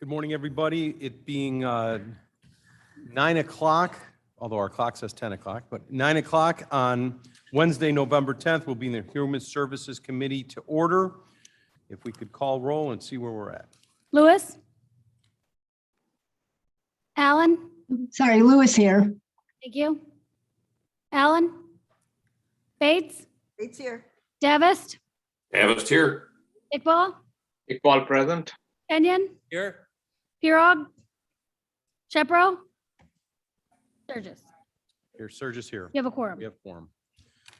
Good morning, everybody. It being 9 o'clock, although our clock says 10 o'clock, but 9 o'clock on Wednesday, November 10th, will be in the Human Services Committee to order. If we could call roll and see where we're at. Lewis? Allen? Sorry, Lewis here. Thank you. Allen? Bates? Bates here. Davis? Davis here. Iqbal? Iqbal present. Kenyon? Here. Pirog? Shepro? Sturgis? Here, Surge's here. You have a quorum. We have quorum.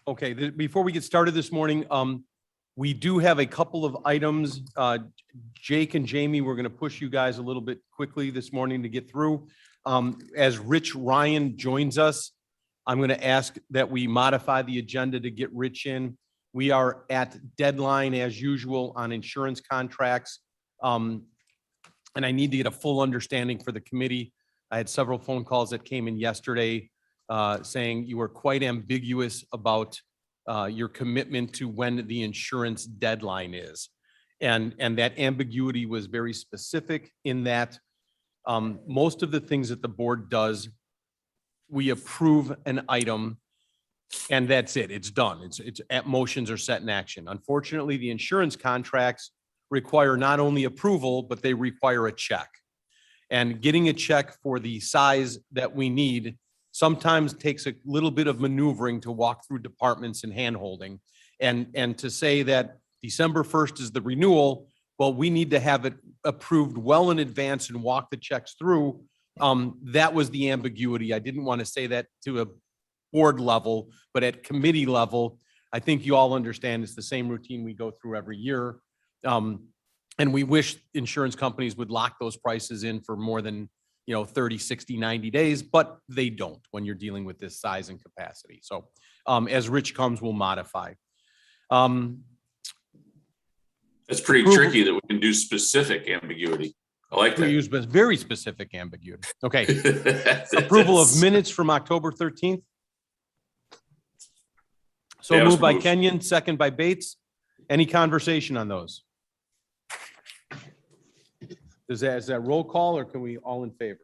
Okay, before we get started this morning, we do have a couple of items. Jake and Jamie, we're going to push you guys a little bit quickly this morning to get through. As Rich Ryan joins us, I'm going to ask that we modify the agenda to get Rich in. We are at deadline as usual on insurance contracts. And I need to get a full understanding for the committee. I had several phone calls that came in yesterday saying you were quite ambiguous about your commitment to when the insurance deadline is. And that ambiguity was very specific in that most of the things that the board does, we approve an item and that's it. It's done. It's motions are set in action. Unfortunately, the insurance contracts require not only approval, but they require a check. And getting a check for the size that we need sometimes takes a little bit of maneuvering to walk through departments and hand-holding. And to say that December 1st is the renewal, well, we need to have it approved well in advance and walk the checks through. That was the ambiguity. I didn't want to say that to a board level, but at committee level, I think you all understand it's the same routine we go through every year. And we wish insurance companies would lock those prices in for more than 30, 60, 90 days, but they don't when you're dealing with this size and capacity. So as Rich comes, we'll modify. It's pretty tricky that we can do specific ambiguity. I like We that. use very specific ambiguity. Okay. Approval of minutes from October 13th. So Davis moved by moves. Kenyon, second by Bates. Any conversation on those? Is that roll call or can we all in favor?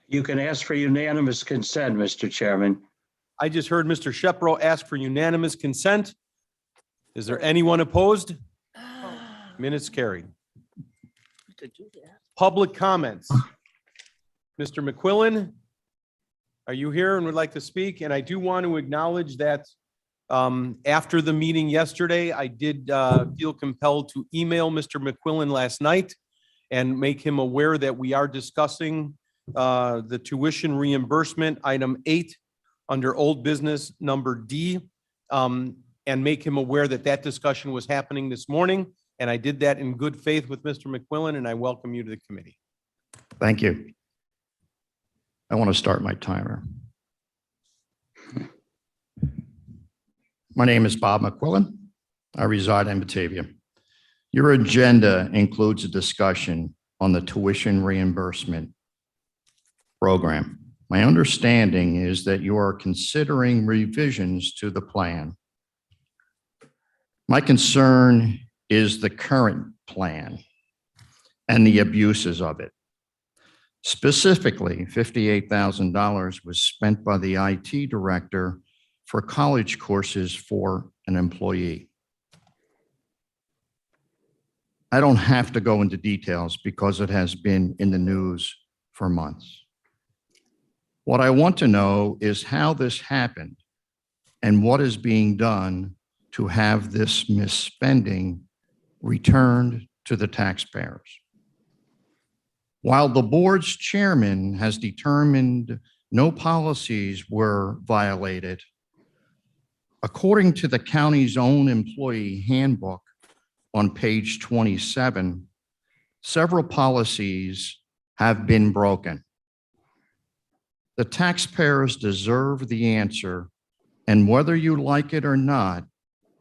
You can ask for unanimous consent, Mr. Chairman. I just heard Mr. Shepro ask for unanimous consent. Is there anyone opposed? Minutes carried. Public comments. Mr. McQuillan, are you here and would like to speak? And I do want to acknowledge that after the meeting yesterday, I did feel compelled to email Mr. McQuillan last night and make him aware that we are discussing the tuition reimbursement, item 8, under old business number D, and make him aware that that discussion was happening this morning. And I did that in good faith with Mr. McQuillan, and I welcome you to the committee. Thank you. I want to start my timer. My name is Bob McQuillan. I reside in Batavia. Your agenda includes a discussion on the tuition reimbursement program. My understanding is that you are considering revisions to the plan. My concern is the current plan and the abuses of it. Specifically, $58,000 was spent by the IT director for college courses for an employee. I don't have to go into details because it has been in the news for months. What I want to know is how this happened and what is being done to have this misspending returned to the taxpayers. While the board's chairman has determined no policies were violated, according to the county's own employee handbook on page 27, several policies have been broken. The taxpayers deserve the answer, and whether you like it or not,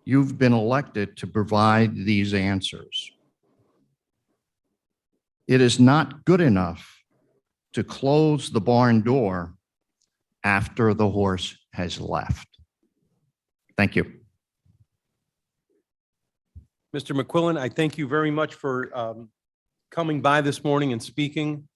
you've been elected to provide these answers. It is not good enough to close the barn door after the horse has left. Thank you. Mr. McQuillan, I thank you very much for coming by this morning and speaking.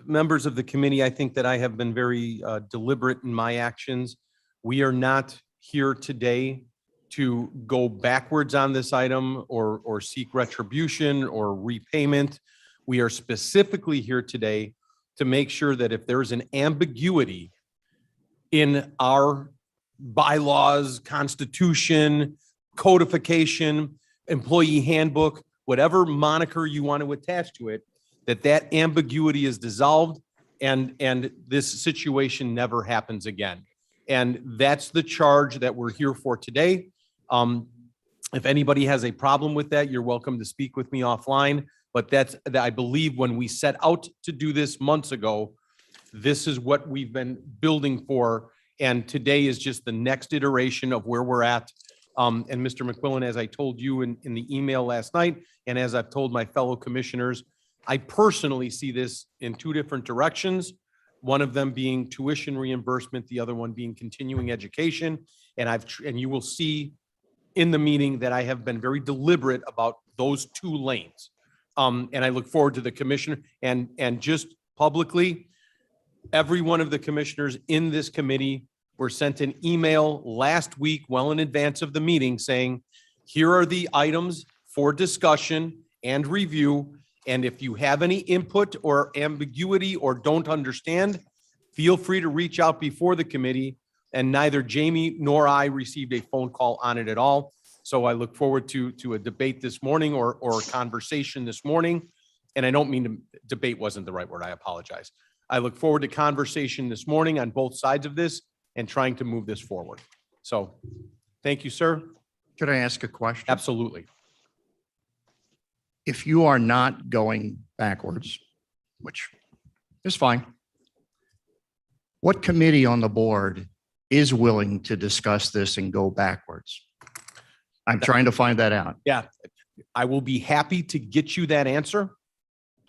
Members of the committee, I think that I have been very deliberate in my actions. We are not here today to go backwards on this item or seek retribution or repayment. We are specifically here today to make sure that if there is an ambiguity in our bylaws, constitution, codification, employee handbook, whatever moniker you want to attach to it, that ambiguity is dissolved and this situation never happens again. And that's the charge that we're here for today. If anybody has a problem with that, you're welcome to speak with me offline. But I believe when we set out to do this months ago, this is what we've been building for. And today is just the next iteration of where we're at. And Mr. McQuillan, as I told you in the email last night, and as I've told my fellow commissioners, I personally see this in two different directions. One of them being tuition reimbursement, the other one being continuing education. And you will see in the meeting that I have been very deliberate about those two lanes. And I look forward to the commissioner and just publicly, every one of the commissioners in this committee were sent an email last week, well in advance of the meeting, saying, here are the items for discussion and review. And if you have any input or ambiguity or don't understand, feel free to reach out before the committee. And neither Jamie nor I received a phone call on it at all. So I look forward to a debate this morning or a conversation this morning. And I don't mean to, debate wasn't the right word. I apologize. I look forward to conversation this morning on both sides of this and trying to move this forward. So thank you, sir. Could I ask a question? Absolutely. If you are not going backwards, which is fine, what committee on the board is willing to discuss this and go backwards? I'm trying to find that out. Yeah, I will be happy to get you that answer.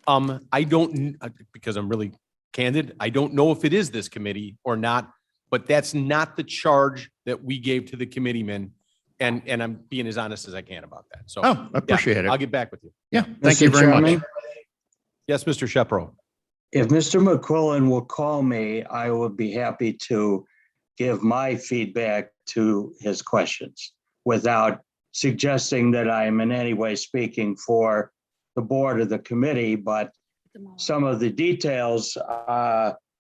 I don't, because I'm really candid, I don't know if it is this committee or not, but that's not the charge that we gave to the committeemen. And I'm being as honest as I can about that. So Oh, I appreciate I'll it. get back with you. Yeah, thank you Mr. very much. Chairman, Yes, Mr. Shepro. if Mr. McQuillan will call me, I would be happy to give my feedback to his questions without suggesting that I'm in any way speaking for the board or the committee, but some of the details,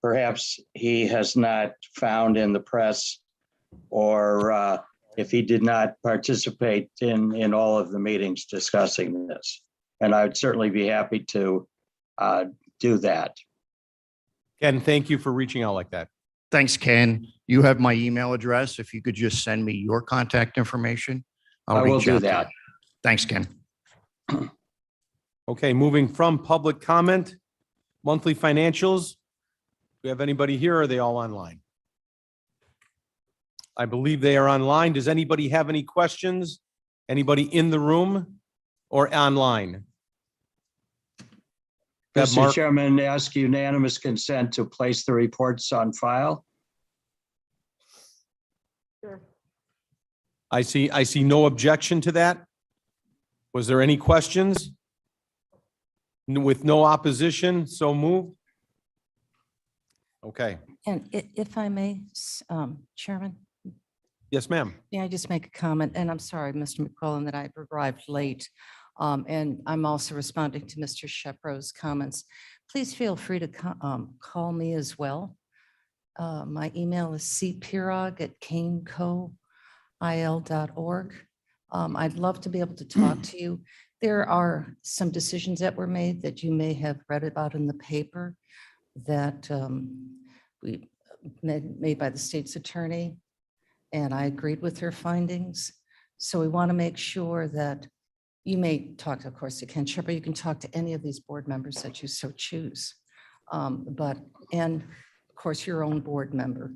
perhaps he has not found in the press, or if he did not participate in all of the meetings discussing this. And I would certainly be happy to do that. Ken, thank you for reaching out like that. Thanks, Ken. You have my email address. If you could just send me your contact information, I I'll will reach do out to that. you. Thanks, Ken. Okay, moving from public comment, monthly financials. Do we have anybody here? Or are they all online? I believe they are online. Does anybody have any questions? Anybody in the room or online? Got Mr. Mark? Chairman, ask unanimous consent to place the reports on file. I see no objection to that. Was there any questions? With no opposition, so moved. Okay, And if I may, Chairman, yes, ma'am. may I just make a comment? And I'm sorry, Mr. McQuillan, that I arrived late. And I'm also responding to Mr. Shepro's comments. Please feel free to call me as well. My email is cpirog@canecoil.org. I'd love to be able to talk to you. There are some decisions that were made that you may have read about in the paper that we made by the state's attorney, and I agreed with her findings. So we want to make sure that you may talk, of course, to Ken Shepherd. You can talk to any of these board members that you so choose. And of course, your own board member.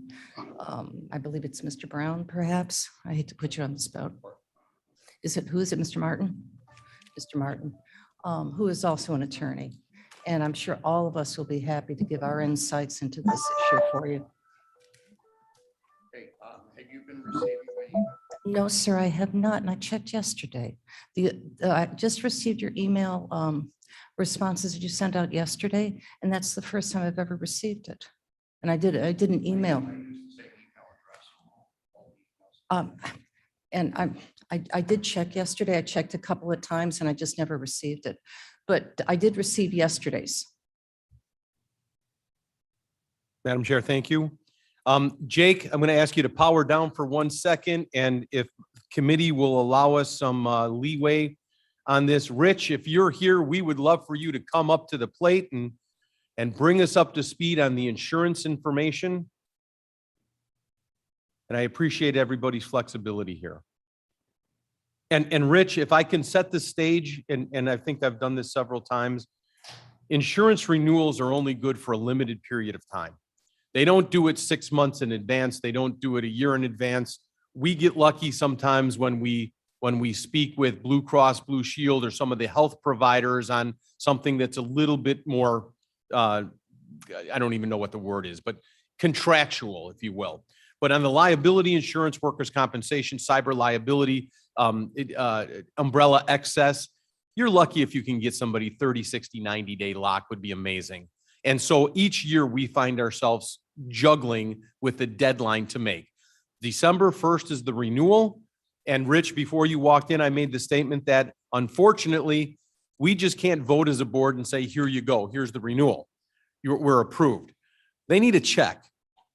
I believe it's Mr. Brown, perhaps. I hate to put you on the spot. Who is it, Mr. Martin? Mr. Martin, who is also an attorney. And I'm sure all of us will be happy to give our insights into this issue for you. Hey, have you been receiving my email? No, sir, I have not, and I checked yesterday. I just received your email responses that you sent out yesterday, and that's the first time I've ever received it. And I did an email. And I did check yesterday. I checked a couple of times and I just never received it. But I did receive yesterday's. Madam Chair, thank you. Jake, I'm going to ask you to power down for 1 second, and if committee will allow us some leeway on this. Rich, if you're here, we would love for you to come up to the plate and bring us up to speed on the insurance information. And I appreciate everybody's flexibility here. And Rich, if I can set the stage, and I think I've done this several times, insurance renewals are only good for a limited period of time. They don't do it 6 months in advance. They don't do it a year in advance. We get lucky sometimes when we speak with Blue Cross Blue Shield or some of the health providers on something that's a little bit more, I don't even know what the word is, but contractual, if you will. But on the liability insurance, workers' compensation, cyber liability, umbrella excess, you're lucky if you can get somebody 30, 60, 90-day lock would be amazing. And so each year we find ourselves juggling with the deadline to make. December 1st is the renewal. And Rich, before you walked in, I made the statement that unfortunately, we just can't vote as a board and say, here you go, here's the renewal. We're approved. They need a check.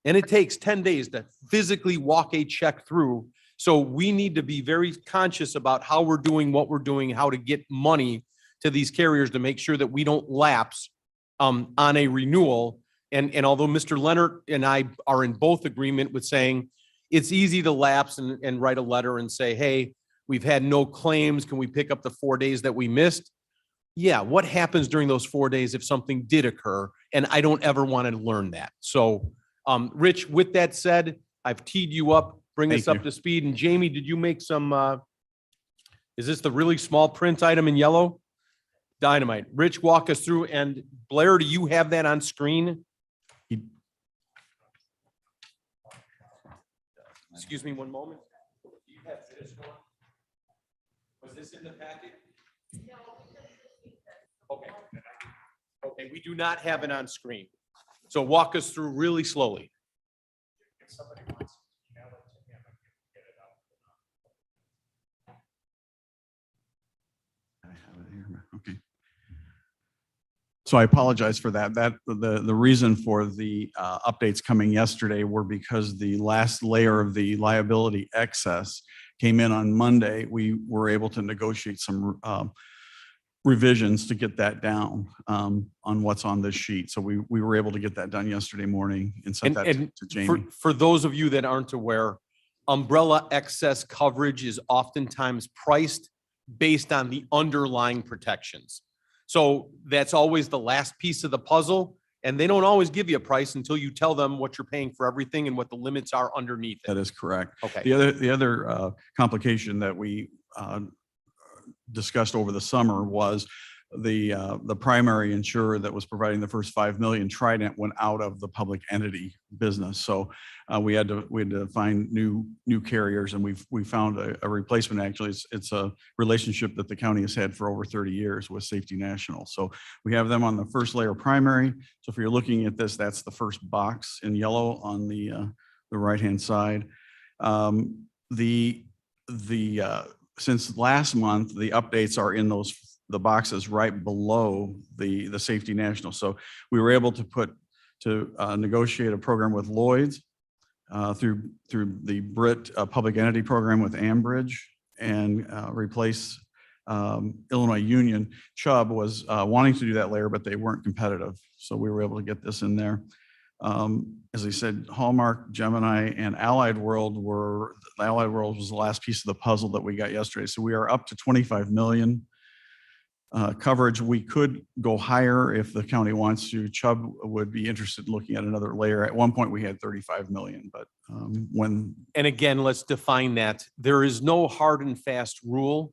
And it takes 10 days to physically walk a check through. So we need to be very conscious about how we're doing, what we're doing, how to get money to these carriers to make sure that we don't lapse on a renewal. And although Mr. Leonard and I are in both agreement with saying it's easy to lapse and write a letter and say, hey, we've had no claims. Can we pick up the 4 days that we missed? Yeah, what happens during those 4 days if something did occur? And I don't ever want to learn that. So Rich, with that said, I've teed you up, bring us up to speed. And Jamie, did you make some, is this the really small print item in yellow? Dynamite. Rich, walk us through. And Blair, do you have that on screen? Excuse me one moment. Do you have this one? Was this in the packet? Okay. Okay, we do not have it on screen. So walk us through really slowly. If somebody wants to email it to him, I can get it out. I have it here. Okay. So I apologize for that. The reason for the updates coming yesterday were because the last layer of the liability excess came in on Monday. We were able to negotiate some revisions to get that down on what's on this sheet. So we were able to get that done yesterday morning and sent that to Jamie. For those of you that aren't aware, umbrella excess coverage is oftentimes priced based on the underlying protections. So that's always the last piece of the puzzle. And they don't always give you a price until you tell them what you're paying for everything and what the limits are underneath it. That is correct. Okay. The other complication that we discussed over the summer was the primary insurer that was providing the first 5 million, Trident, went out of the public entity business. So we had to find new carriers, and we found a replacement. Actually, it's a relationship that the county has had for over 30 years with Safety National. So we have them on the first layer primary. So if you're looking at this, that's the first box in yellow on the right-hand side. Since last month, the updates are in the boxes right below the Safety National. So we were able to negotiate a program with Lloyd's through the BRIT public entity program with Ambridge, and replace Illinois Union. Chubb was wanting to do that layer, but they weren't competitive. So we were able to get this in there. As I said, Hallmark, Gemini, and Allied World was the last piece of the puzzle that we got yesterday. So we are up to 25 million coverage. We could go higher if the county wants to. Chubb would be interested in looking at another layer. At one point, we had 35 million, but And again, let's define that. There is no hard and fast rule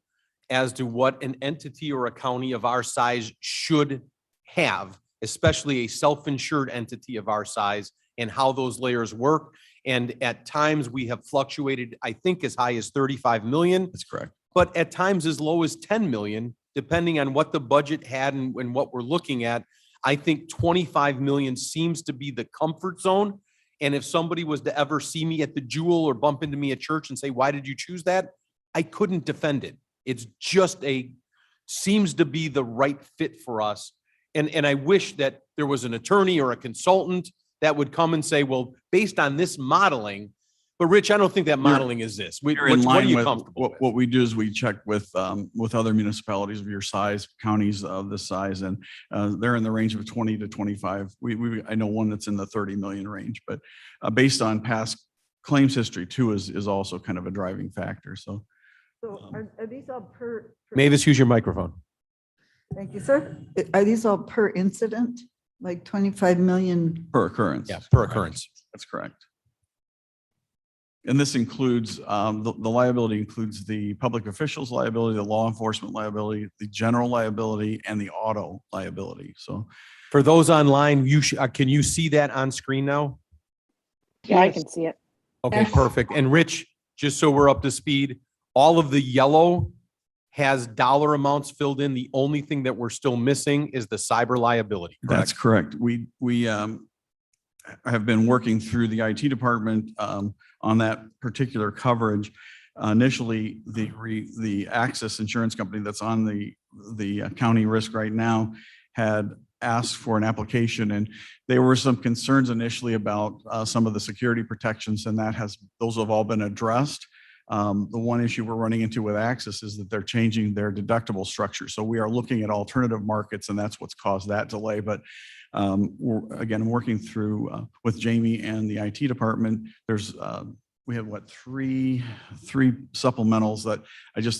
as to what an entity or a county of our size should have, especially a self-insured entity of our size, and how those layers work. And at times we have fluctuated, I think, as high as 35 million, That's correct. but at times as low as 10 million, depending on what the budget had and what we're looking at. I think 25 million seems to be the comfort zone. And if somebody was to ever see me at the Jewel or bump into me at church and say, why did you choose that? I couldn't defend it. It's just seems to be the right fit for us. And I wish that there was an attorney or a consultant that would come and say, well, based on this modeling, but Rich, I don't think that modeling is this. You're What in are line you with comfortable with? what we do is we check with other municipalities of your size, counties of this size, and they're in the range of 20 to 25. I know one that's in the 30 million range, but based on past claims history too is also kind of a driving factor. So So are these all per? Mavis, use your microphone. Thank you, sir. Are these all per incident, like 25 million? per occurrence. Yeah, per occurrence. That's correct. And this includes, the liability includes the public officials liability, the law enforcement liability, the general liability, and the auto liability. So For those online, can you see that on screen now? Yeah, I can see it. Okay, Yes. perfect. And Rich, just so we're up to speed, all of the yellow has dollar amounts filled in. The only thing that we're still missing is the cyber liability. that's correct. We have been working through the IT department on that particular coverage. Initially, the Access Insurance Company that's on the county risk right now had asked for an application, and there were some concerns initially about some of the security protections, and those have all been addressed. The one issue we're running into with Access is that they're changing their deductible structure. So we are looking at alternative markets, and that's what's caused that delay. But we're again working through with Jamie and the IT department. We have three supplementals that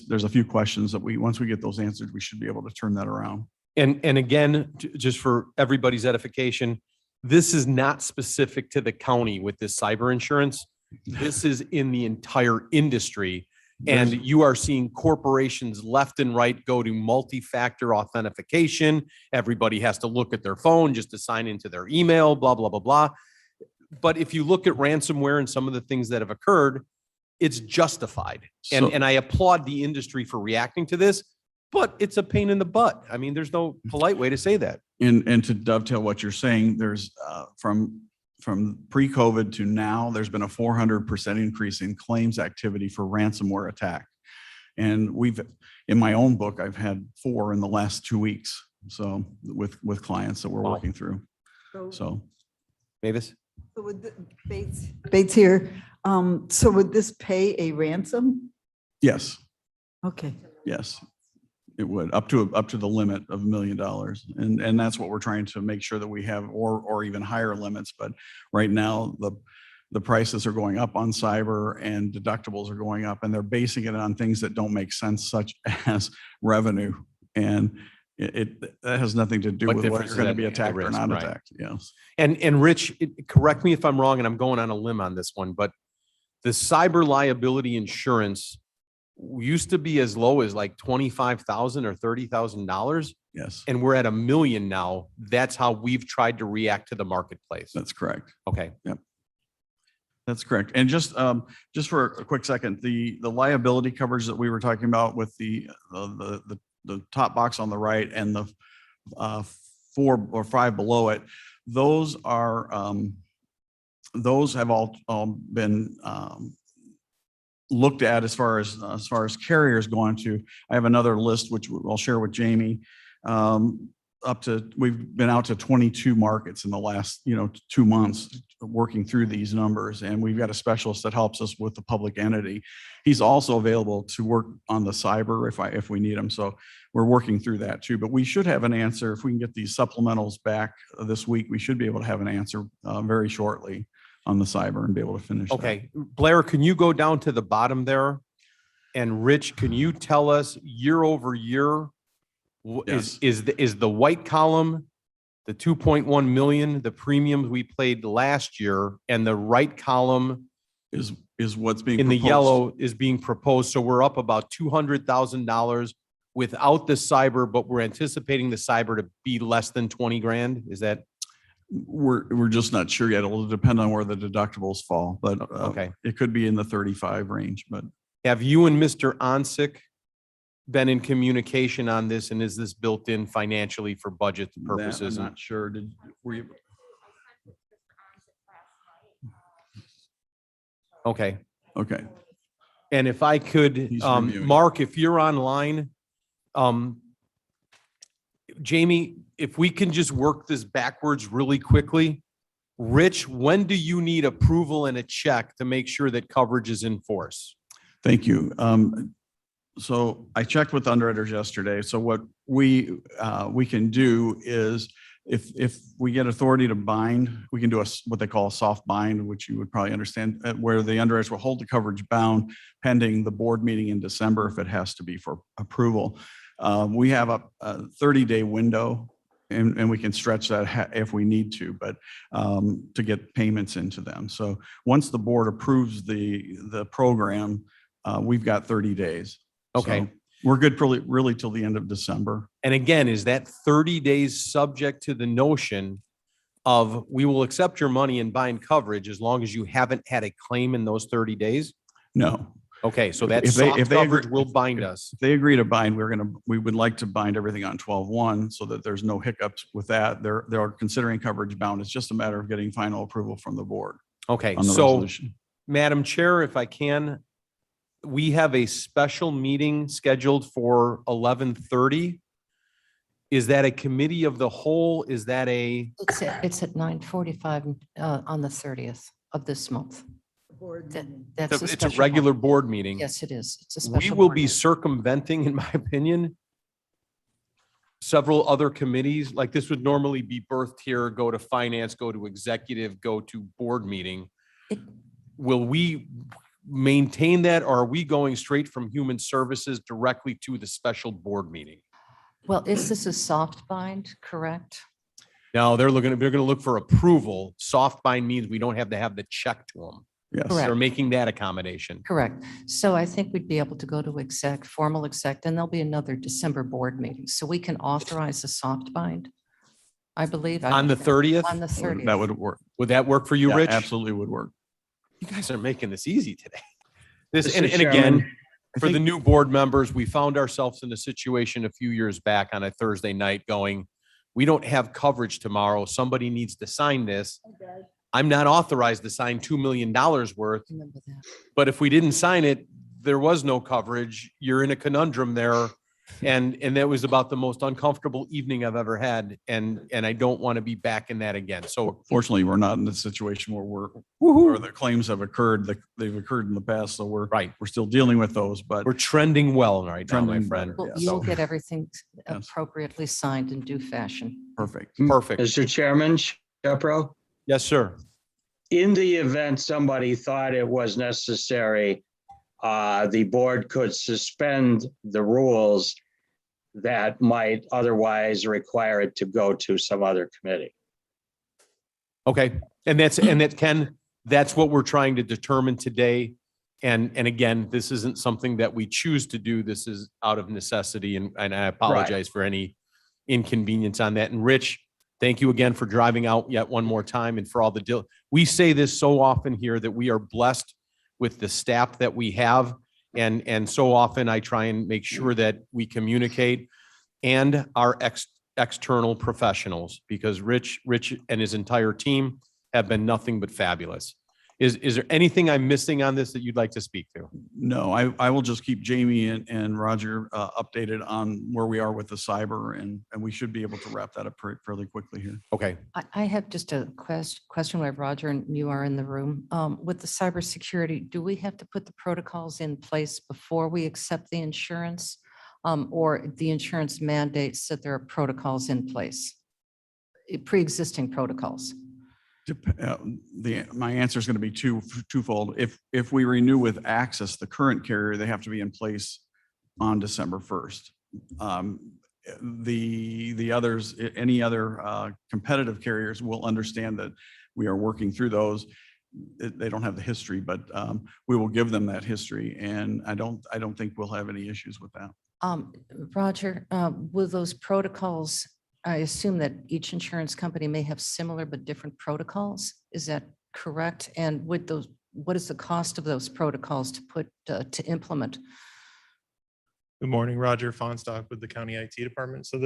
there's a few questions that once we get those answered, we should be able to turn that around. And again, just for everybody's edification, this is not specific to the county with this cyber insurance. This is in the entire industry. And you are seeing corporations left and right go to multi-factor authentication. Everybody has to look at their phone just to sign into their email, blah, blah, blah, blah. But if you look at ransomware and some of the things that have occurred, it's justified. And I applaud the industry for reacting to this, but it's a pain in the butt. I mean, there's no polite way to say that. And to dovetail what you're saying, there's from pre-COVID to now, there's been a 400% increase in claims activity for ransomware attack. And in my own book, I've had 4 in the last 2 weeks. So with clients that we're working through. So Mavis? So would Bates here, so would this pay a ransom? yes, Okay. yes, it would up to the limit of $1 million. And that's what we're trying to make sure that we have, or even higher limits. But right now, the prices are going up on cyber and deductibles are going up, and they're basing it on things that don't make sense, such as revenue. And that has nothing to do What with whether difference you're going to does be that make? attacked or Risk, not right. attacked. Yes. And Rich, correct me if I'm wrong, and I'm going on a limb on this one, but the cyber liability insurance used to be as low as like $25,000 or $30,000. Yes, And we're at $1 million now. That's how we've tried to react to the marketplace. that's correct. Okay. That's correct. And just for a quick second, the liability coverage that we were talking about with the top box on the right and the 4 or 5 below it, those have all been looked at as far as carriers going to. I have another list which I'll share with Jamie. We've been out to 22 markets in the last 2 months working through these numbers, and we've got a specialist that helps us with the public entity. He's also available to work on the cyber if we need him. So we're working through that too. But we should have an answer if we can get these supplementals back this week. We should be able to have an answer very shortly on the cyber and be able to finish. Okay. Blair, can you go down to the bottom there? And Rich, can you tell us year over year? Yes. Is the white column, the 2.1 million, the premiums we paid last year, and the right column Is what's being in the proposed. yellow is being proposed. So we're up about $200,000 without the cyber, but we're anticipating the cyber to be less than 20 grand. Is that? We're just not sure yet. It'll depend on where the deductibles fall, but Okay. it could be in the 35 range, but Have you and Mr. Onsick been in communication on this, and is this built in financially for budget that purposes? I'm not sure. Were you? Okay. Okay. And if I could, He's reviewing. Mark, if you're online, Jamie, if we can just work this backwards really quickly. Rich, when do you need approval and a check to make sure that coverage is in force? Thank you. So I checked with underwriters yesterday. So what we can do is if we get authority to bind, we can do what they call a soft bind, which you would probably understand, where the underwriters will hold the coverage bound pending the board meeting in December if it has to be for approval. We have a 30-day window, and we can stretch that if we need to, but to get payments into them. So once the board approves the program, we've got 30 days. Okay. So we're good really till the end of December. And again, is that 30 days subject to the notion of we will accept your money and bind coverage as long as you haven't had a claim in those 30 days? No. Okay, so that If they soft agree- coverage will bind us. If they agree to bind, we would like to bind everything on 12/1 so that there's no hiccups with that. They're considering coverage bound. It's just a matter of getting final approval from the board Okay, on the so resolution. Madam Chair, if I can, we have a special meeting scheduled for 11:30. Is that a committee of the whole? Is that a, It's at 9:45 on the 30th of this month. That's it's a special regular one. board meeting? Yes, it is. It's a We special. will board be meeting. circumventing, in my opinion, several other committees. Like this would normally be birthed here, go to finance, go to executive, go to board meeting. It- Will we maintain that, or are we going straight from human services directly to the special board meeting? Well, is this a soft bind, correct? No, they're going to look for approval. Soft bind means we don't have to have the check to them. Yes. Correct. They're making that accommodation. Correct. So I think we'd be able to go to formal exec, and there'll be another December board meeting. So we can authorize a soft bind, I believe. On the 30th? On the 30th. That would work. Would that work for you, Yeah, Rich? absolutely would work. You guys are making this easy today. This, Mr. and again, Chairman, I for the think- new board members, we found ourselves in a situation a few years back on a Thursday night going, we don't have coverage tomorrow. Somebody needs to sign this. I'm not authorized to sign $2 million worth, Remember that. but if we didn't sign it, there was no coverage. You're in a conundrum there. And that was about the most uncomfortable evening I've ever had. And I don't want to be back in that again. So Fortunately, we're not in the situation where the claims have occurred. They've occurred in the past, so we're still dealing with those, but we're trending well right now, my Trending friend. better, Well, yes. you'll get everything Yes. appropriately signed in due fashion. perfect. Perfect. Mr. Chairman, Shepro, Yes, sir. in the event somebody thought it was necessary, the board could suspend the rules that might otherwise require it to go to some other committee. Okay. And that's what we're trying to determine today. And again, this isn't something that we choose to do. This is out of necessity. And I apologize for any inconvenience on that. And Rich, thank you again for driving out yet one more time and for all the we say this so often here that we are blessed with the staff that we have. And so often I try and make sure that we communicate and our external professionals, because Rich and his entire team have been nothing but fabulous. Is there anything I'm missing on this that you'd like to speak to? No, I will just keep Jamie and Roger updated on where we are with the cyber, and we should be able to wrap that up fairly quickly here. Okay. I have just a question where Roger and you are in the room. With the cybersecurity, do we have to put the protocols in place before we accept the insurance? Or the insurance mandates that there are protocols in place? Pre-existing protocols? My answer is going to be twofold. If we renew with Access, the current carrier, they have to be in place on December 1st. The others, any other competitive carriers will understand that we are working through those. They don't have the history, but we will give them that history, and I don't think we'll have any issues with that. Roger, will those protocols I assume that each insurance company may have similar but different protocols. Is that correct? And would those, what is the cost of those protocols to put, to implement? Good morning, Roger Fonstock with the County IT Department. So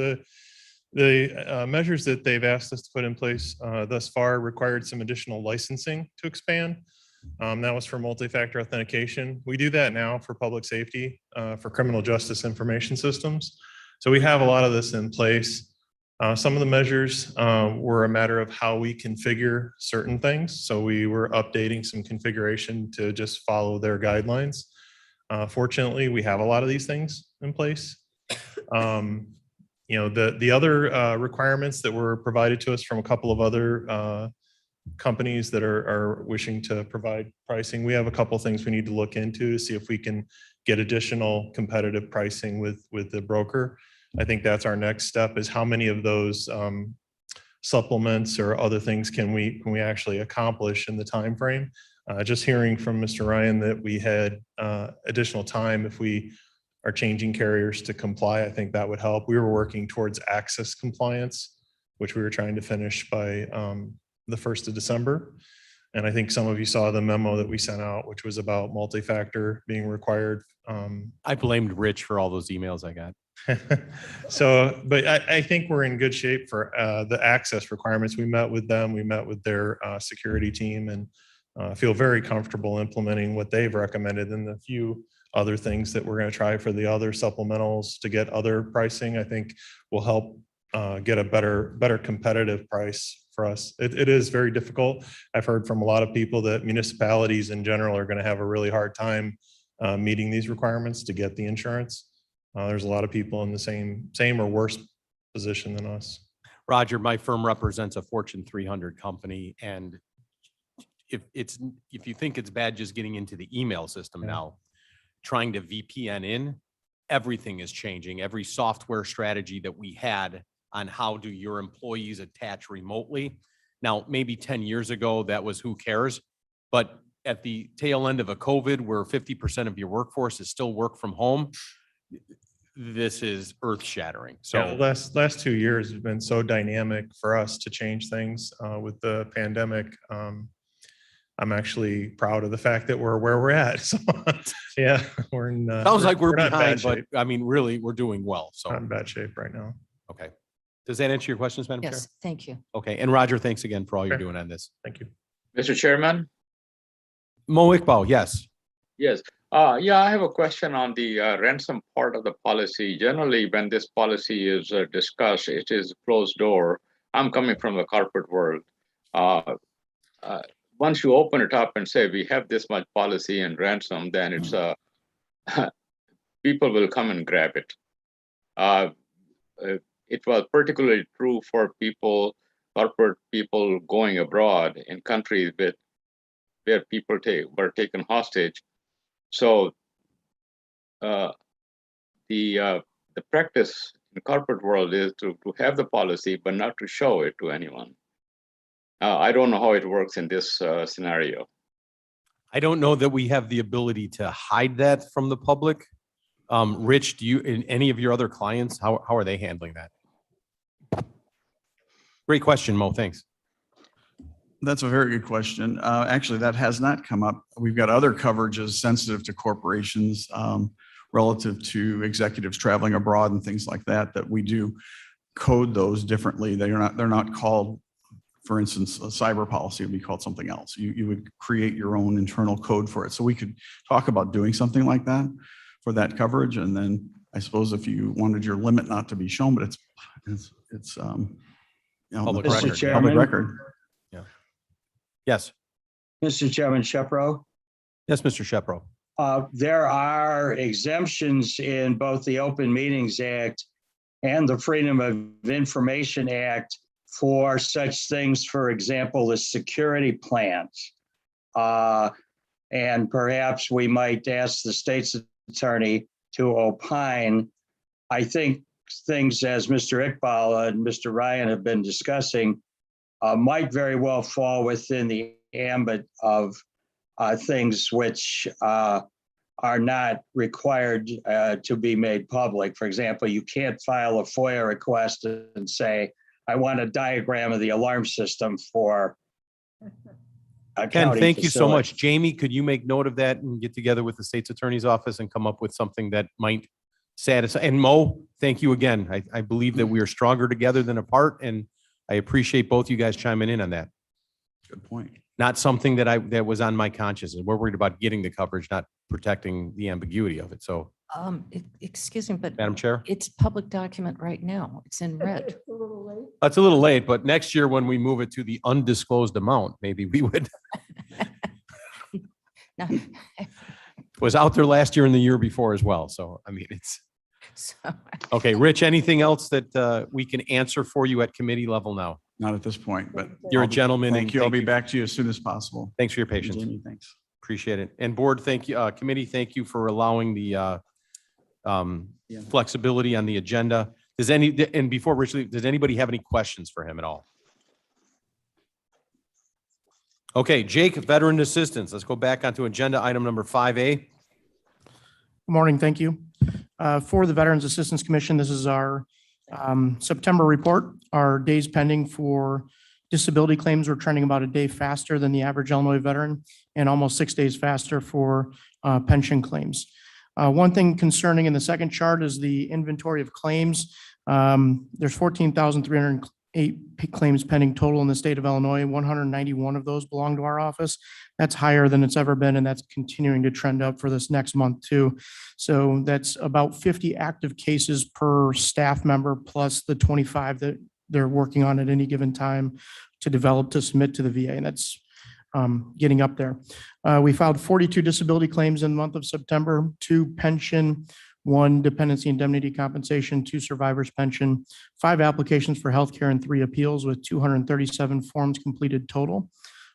the measures that they've asked us to put in place thus far required some additional licensing to expand. That was for multi-factor authentication. We do that now for public safety, for criminal justice information systems. So we have a lot of this in place. Some of the measures were a matter of how we configure certain things. So we were updating some configuration to just follow their guidelines. Fortunately, we have a lot of these things in place. You know, the other requirements that were provided to us from a couple of other companies that are wishing to provide pricing, we have a couple of things we need to look into to see if we can get additional competitive pricing with the broker. I think that's our next step, is how many of those supplements or other things can we actually accomplish in the time frame. Just hearing from Mr. Ryan that we had additional time if we are changing carriers to comply, I think that would help. We were working towards access compliance, which we were trying to finish by the 1st of December. And I think some of you saw the memo that we sent out, which was about multi-factor being required. I blamed Rich for all those emails I got. So, but I think we're in good shape for the access requirements. We met with them, we met with their security team, and feel very comfortable implementing what they've recommended, and the few other things that we're going to try for the other supplementals to get other pricing, I think will help get a better competitive price for us. It is very difficult. I've heard from a lot of people that municipalities in general are going to have a really hard time meeting these requirements to get the insurance. There's a lot of people in the same or worse position than us. Roger, my firm represents a Fortune 300 company, and if you think it's bad just getting into the email system now, trying to VPN in, everything is changing. Every software strategy that we had on how do your employees attach remotely. Now, maybe 10 years ago, that was who cares, but at the tail end of a COVID, where 50% of your workforce is still work from home, this is earth shattering. So So last 2 years have been so dynamic for us to change things with the pandemic. I'm actually proud of the fact that we're where we're at. So yeah, we're in. sounds like we're not in bad behind, but shape. I mean, really, we're doing well. Not So, in bad shape right now. okay. Does that answer your questions, Madam Chair? Yes, thank you. Okay. And Roger, thanks again for all you're Okay. doing on this. Thank you. Mr. Chairman? Mo Iqbal, yes. Yes. Yeah, I have a question on the ransom part of the policy. Generally, when this policy is discussed, it is closed door. I'm coming from the corporate world. Once you open it up and say, we have this much policy and ransom, then it's people will come and grab it. It was particularly true for corporate people going abroad in countries where people were taken hostage. So the practice in the corporate world is to have the policy, but not to show it to anyone. I don't know how it works in this scenario. I don't know that we have the ability to hide that from the public. Rich, do you, in any of your other clients, how are they handling that? Great question, Mo. Thanks. That's a very good question. Actually, that has not come up. We've got other coverages sensitive to corporations relative to executives traveling abroad and things like that, that we do code those differently. They're not called, for instance, a cyber policy would be called something else. You would create your own internal code for it. So we could talk about doing something like that for that coverage. And then I suppose if you wanted your limit not to be shown, but it's Public Mr. record. Chairman? public record. Yes. Mr. Chairman, Shepro, Yes, Mr. Shepro. there are exemptions in both the Open Meetings Act and the Freedom of Information Act for such things, for example, the security plans. And perhaps we might ask the state's attorney to opine. I think things, as Mr. Iqbal and Mr. Ryan have been discussing, might very well fall within the ambit of things which are not required to be made public. For example, you can't file a FOIA request and say, I want a diagram of the alarm system for a Ken, county thank you so facility. much. Jamie, could you make note of that and get together with the state's attorney's office and come up with something that might satisfy? And Mo, thank you again. I believe that we are stronger together than apart, and I appreciate both you guys chiming in on that. Good point. Not something that was on my conscience. We're worried about getting the coverage, not protecting the ambiguity of it. So, Excuse me, but Madam Chair, it's public document right now. It's in red. that's a little late, but next year when we move it to the undisclosed amount, maybe we would. No. Was out there last year and the year before as well. So, I mean, it's So, okay. Rich, anything else that we can answer for you at committee level now? Not at this point, but. You're a I'll be- gentleman, Thank and you. I'll thank be you. back to you as soon as possible. Thanks for your patience. Jamie, thanks. Appreciate it. And board, thank you. Committee, thank you for allowing the flexibility on the agenda. And before Rich leaves, does anybody have any questions for him at all? Okay, Jake, Veteran Assistance. Let's go back onto agenda item number 5A. Good morning, thank you. For the Veterans Assistance Commission, this is our September report. Our days pending for disability claims were trending about a day faster than the average Illinois veteran and almost 6 days faster for pension claims. One thing concerning in the second chart is the inventory of claims. There's 14,308 claims pending total in the state of Illinois. 191 of those belong to our office. That's higher than it's ever been, and that's continuing to trend up for this next month too. So that's about 50 active cases per staff member, plus the 25 that they're working on at any given time to develop to submit to the VA, and that's getting up there. We filed 42 disability claims in the month of September, 2 pension, 1 dependency indemnity compensation, 2 survivors pension, 5 applications for healthcare, and 3 appeals, with 237 forms completed total.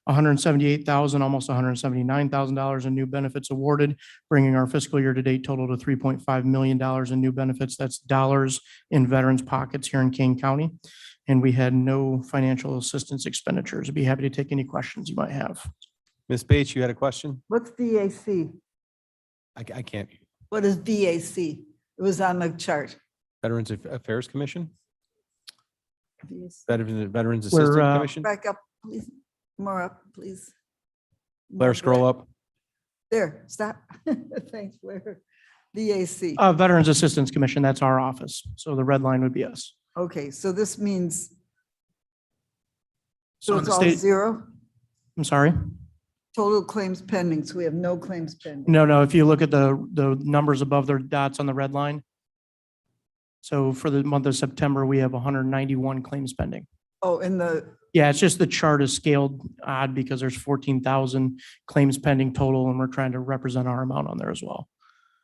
$178,000, almost $179,000 in new benefits awarded, bringing our fiscal year to date total to $3.5 million in new benefits. That's dollars in veterans' pockets here in Kane County. And we had no financial assistance expenditures. I'd be happy to take any questions you might have. Ms. Bates, you had a question? What's VAC? I can't. What is VAC? It was on the chart. Veterans Affairs Commission? VAC. Veterans We're, Assistance Commission? Back up, please. More up, please. Blair, scroll up. There, stop. Thanks, Blair. VAC. Veterans Assistance Commission, that's our office. So the red line would be us. Okay, so this means, So so in it's the all state, zero? I'm sorry? Total claims pending, so we have no claims pending. No, if you look at the numbers above their dots on the red line. So for the month of September, we have 191 claims pending. Oh, in the, Yeah, it's just the chart is scaled odd because there's 14,000 claims pending total, and we're trying to represent our amount on there as well.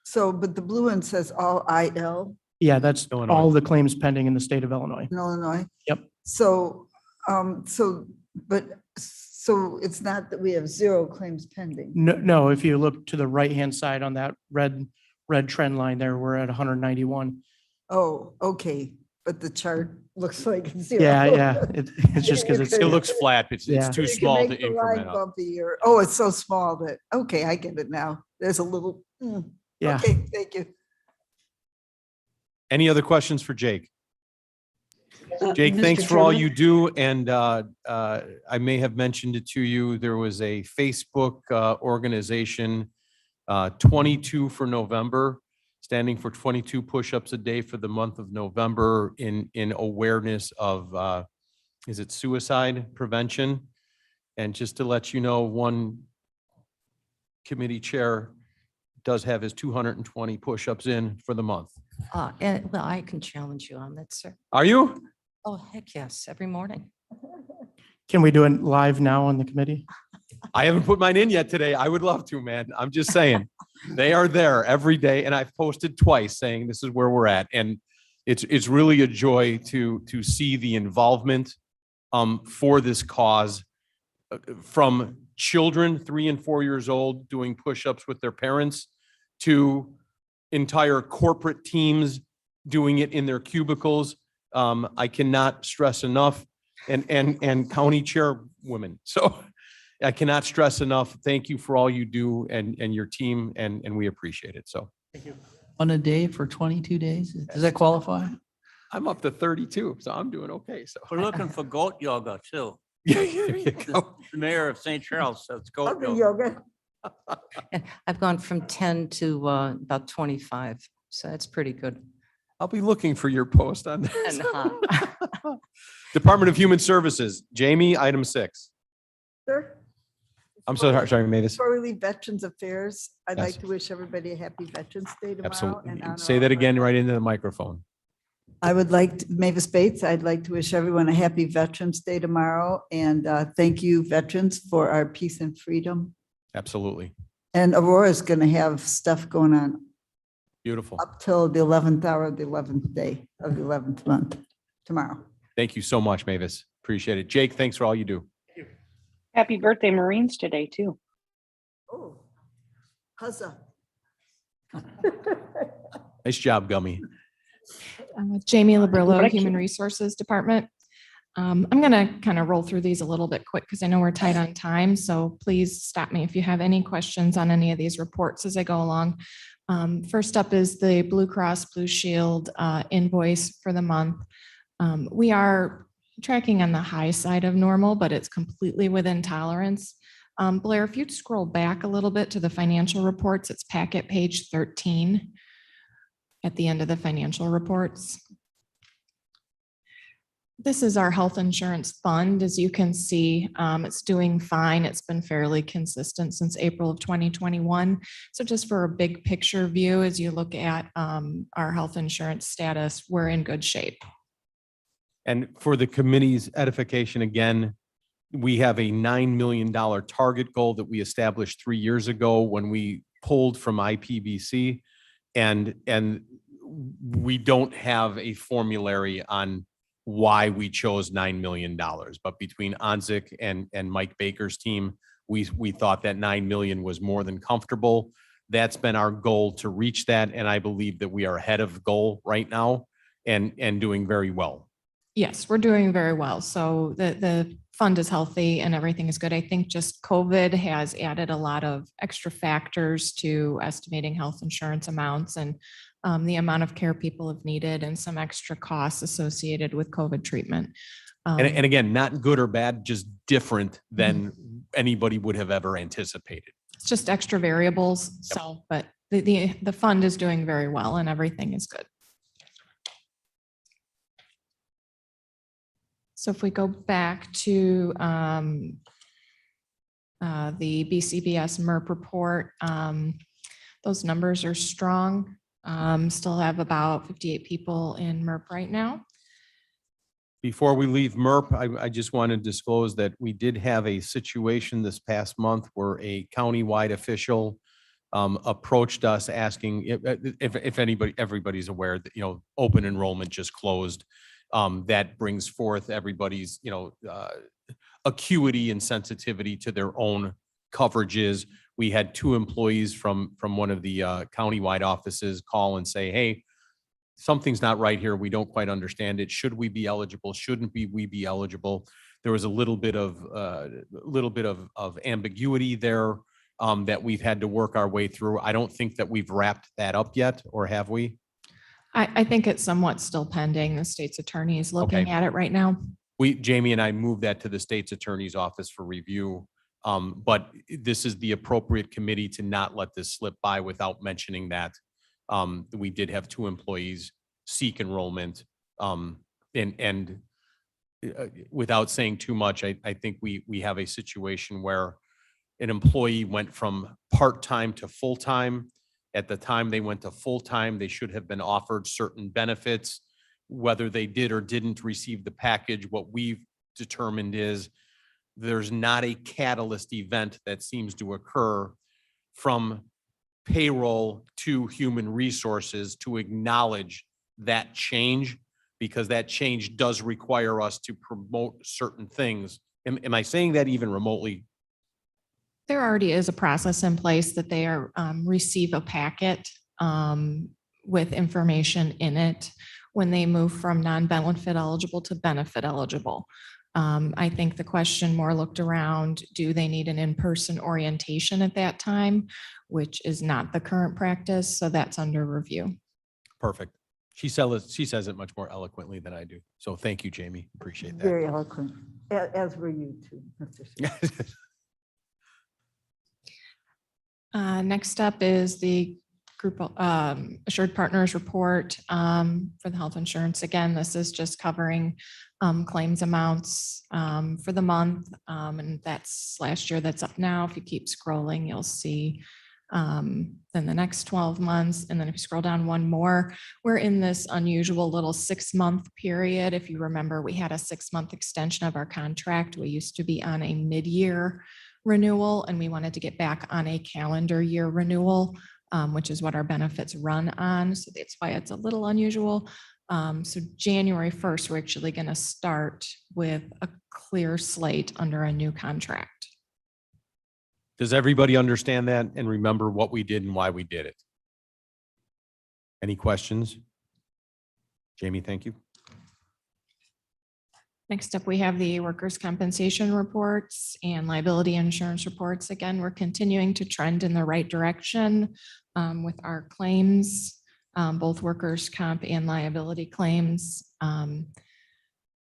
so, but the blue one says all IL Yeah, that's Illinois. all the claims pending in the state of Illinois. in Illinois? Yep. So, so it's not that we have 0 claims pending? No, if you look to the right-hand side on that red trend line there, we're at 191. Oh, okay, but the chart looks like it's 0. Yeah. It's just because it's, It looks flat. It's Yeah. too You can small make to the line increment up. bumpy or, oh, it's so small that, okay, I get it now. There's a little, yeah. okay, thank you. Any other questions for Jake? Jake, Mr. thanks for all Chairman? you do. And I may have mentioned it to you. There was a Facebook organization, 22 for November, standing for 22 push-ups a day for the month of November in awareness of, is it suicide prevention? And just to let you know, one committee chair does have his 220 push-ups in for the month. And well, I can challenge you on that, sir. Are you? Oh, heck yes, every morning. Can we do it live now on the committee? I haven't put mine in yet today. I would love to, man. I'm just saying. They are there every day, and I've posted twice saying this is where we're at. And it's really a joy to see the involvement for this cause from children 3 and 4 years old doing push-ups with their parents to entire corporate teams doing it in their cubicles. I cannot stress enough, and county chairwomen. So I cannot stress enough, thank you for all you do and your team, and we appreciate it. So On a day for 22 days? Does that qualify? I'm up to 32, so I'm doing okay. So We're looking for goat yoga too. there you go. The mayor of St. Charles says I'll goat do yoga. yoga. I've gone from 10 to about 25, so that's pretty good. I'll be looking for your post on And, that. Department of Human Services, Jamie, item 6. Sir? I'm sorry, Mavis. Before we leave Veterans Affairs, I'd Yes. like to wish everybody a happy Veterans Day tomorrow. Absolutely. and honor Say all that of our- again right into the microphone. I would like, Mavis Bates, I'd like to wish everyone a happy Veterans Day tomorrow. And thank you, veterans, for our peace and freedom. Absolutely. And Aurora's going to have stuff going on Beautiful. up till the 11th hour of the 11th day of the 11th month tomorrow. Thank you so much, Mavis. Appreciate it. Jake, thanks for all you do. Happy birthday, Marines today too. Oh, huzzah. Nice job, Gummy. Jamie Labrillo, What a Human cute- Resources Department. I'm going to kind of roll through these a little bit quick because I know we're tight on time. So please stop me if you have any questions on any of these reports as I go along. First up is the Blue Cross Blue Shield invoice for the month. We are tracking on the high side of normal, but it's completely within tolerance. Blair, if you'd scroll back a little bit to the financial reports, it's packet page 13 at the end of the financial reports. This is our health insurance fund. As you can see, it's doing fine. It's been fairly consistent since April of 2021. So just for a big picture view, as you look at our health insurance status, we're in good shape. And for the committee's edification, again, we have a $9 million target goal that we established 3 years ago when we pulled from IPBC. And we don't have a formulary on why we chose $9 million. But between Onzik and Mike Baker's team, we thought that 9 million was more than comfortable. That's been our goal to reach that. And I believe that we are ahead of goal right now and doing very well. Yes, we're doing very well. So the fund is healthy and everything is good. I think just COVID has added a lot of extra factors to estimating health insurance amounts and the amount of care people have needed and some extra costs associated with COVID treatment. And again, not good or bad, just different than anybody would have ever anticipated. It's just extra variables. So, but the fund is doing very well and everything is good. So if we go back to the BCBS MERP report, those numbers are strong. Still have about 58 people in MERP right now. Before we leave MERP, I just want to disclose that we did have a situation this past month where a countywide official approached us asking if everybody's aware that, open enrollment just closed. That brings forth everybody's, acuity and sensitivity to their own coverages. We had 2 employees from one of the countywide offices call and say, hey, something's not right here. We don't quite understand it. Should we be eligible? Shouldn't we be eligible? There was a little bit of ambiguity there that we've had to work our way through. I don't think that we've wrapped that up yet, or have we? I think it's somewhat still pending. The state's attorney is looking Okay. at it right now. Jamie and I moved that to the state's attorney's office for review. But this is the appropriate committee to not let this slip by without mentioning that. We did have 2 employees seek enrollment. And without saying too much, I think we have a situation where an employee went from part-time to full-time. At the time they went to full-time, they should have been offered certain benefits. Whether they did or didn't receive the package, what we've determined is there's not a catalyst event that seems to occur from payroll to human resources to acknowledge that change, because that change does require us to promote certain things. Am I saying that even remotely? There already is a process in place that they are receive a packet with information in it when they move from non-benefit eligible to benefit eligible. I think the question more looked around, do they need an in-person orientation at that time, which is not the current practice, so that's under review. Perfect. She says it much more eloquently than I do. So thank you, Jamie. Appreciate that. Very eloquent, as were you too, Mr. Smith. Next up is the group assured partners report for the health insurance. Again, this is just covering claims amounts for the month, and that's last year. That's up now. If you keep scrolling, you'll see then the next 12 months. And then if you scroll down one more, we're in this unusual little 6-month period. If you remember, we had a 6-month extension of our contract. We used to be on a mid-year renewal, and we wanted to get back on a calendar year renewal, which is what our benefits run on. So that's why it's a little unusual. So January 1st, we're actually going to start with a clear slate under a new contract. Does everybody understand that and remember what we did and why we did it? Any questions? Jamie, thank you. Next up, we have the workers' compensation reports and liability insurance reports. Again, we're continuing to trend in the right direction with our claims. Both workers' comp and liability claims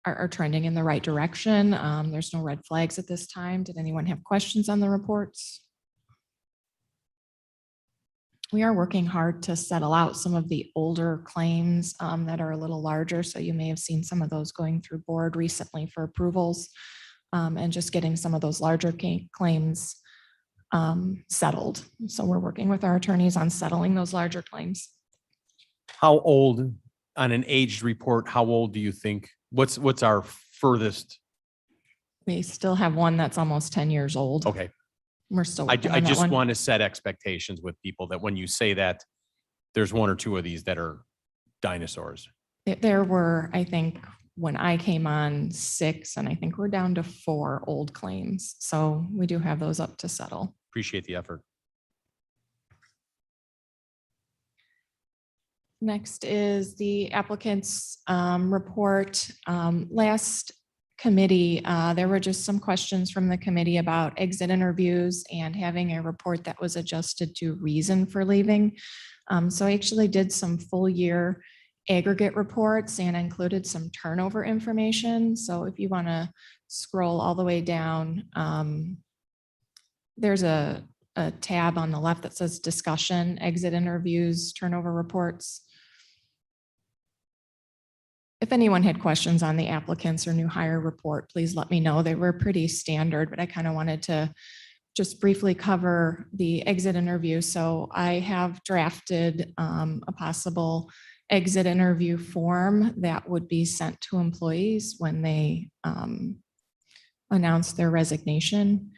are trending in the right direction. There's no red flags at this time. Did anyone have questions on the reports? We are working hard to settle out some of the older claims that are a little larger. So you may have seen some of those going through board recently for approvals and just getting some of those larger claims settled. So we're working with our attorneys on settling those larger claims. How old on an aged report? How old do you think? What's our furthest? We still have one that's almost 10 years old. Okay. We're still. I working on that just one. want to set expectations with people that when you say that, there's 1 or 2 of these that are dinosaurs. There were, I think, when I came on 6, and I think we're down to 4 old claims. So we do have those up to settle. Appreciate the effort. Next is the applicant's report. Last committee, there were just some questions from the committee about exit interviews and having a report that was adjusted to reason for leaving. So I actually did some full year aggregate reports and included some turnover information. So if you want to scroll all the way down, there's a tab on the left that says discussion, exit interviews, turnover reports. If anyone had questions on the applicants or new hire report, please let me know. They were pretty standard, but I kind of wanted to just briefly cover the exit interview. So I have drafted a possible exit interview form that would be sent to employees when they announce their resignation.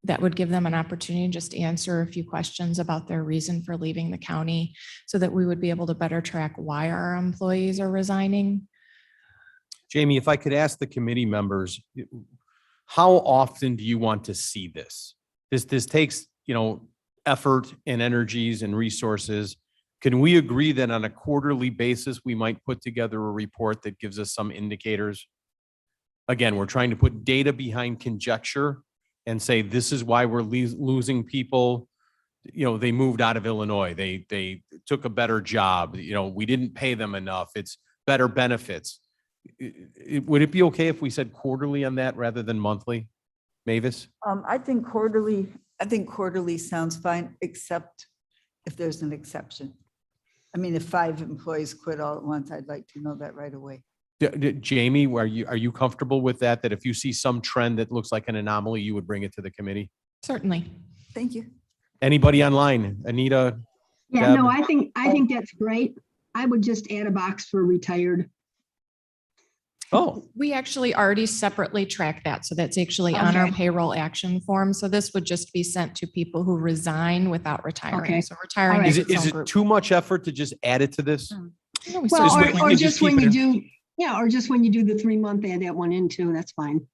That would give them an opportunity to just answer a few questions about their reason for leaving the county so that we would be able to better track why our employees are resigning. Jamie, if I could ask the committee members, how often do you want to see this? This takes, effort and energies and resources. Can we agree that on a quarterly basis, we might put together a report that gives us some indicators? Again, we're trying to put data behind conjecture and say, this is why we're losing people. They moved out of Illinois. They took a better job. We didn't pay them enough. It's better benefits. Would it be okay if we said quarterly on that rather than monthly? Mavis? I think quarterly sounds fine, except if there's an exception. I mean, if 5 employees quit all at once, I'd like to know that right away. Jamie, are you comfortable with that? That if you see some trend that looks like an anomaly, you would bring it to the committee? Certainly. Thank you. Anybody online? Anita? Yeah, Deb? no, I think that's great. I would just add a box for retired. Oh, We actually already separately track that. So that's actually on our Okay. payroll action form. So this would just be sent to people who resign without retiring. Okay. So retiring. All right. is its it own group. too much effort to just add it to this? No, we Well, certainly we or can just just keep when it you in- do, or just when you do the 3-month, add that one in too. That's fine.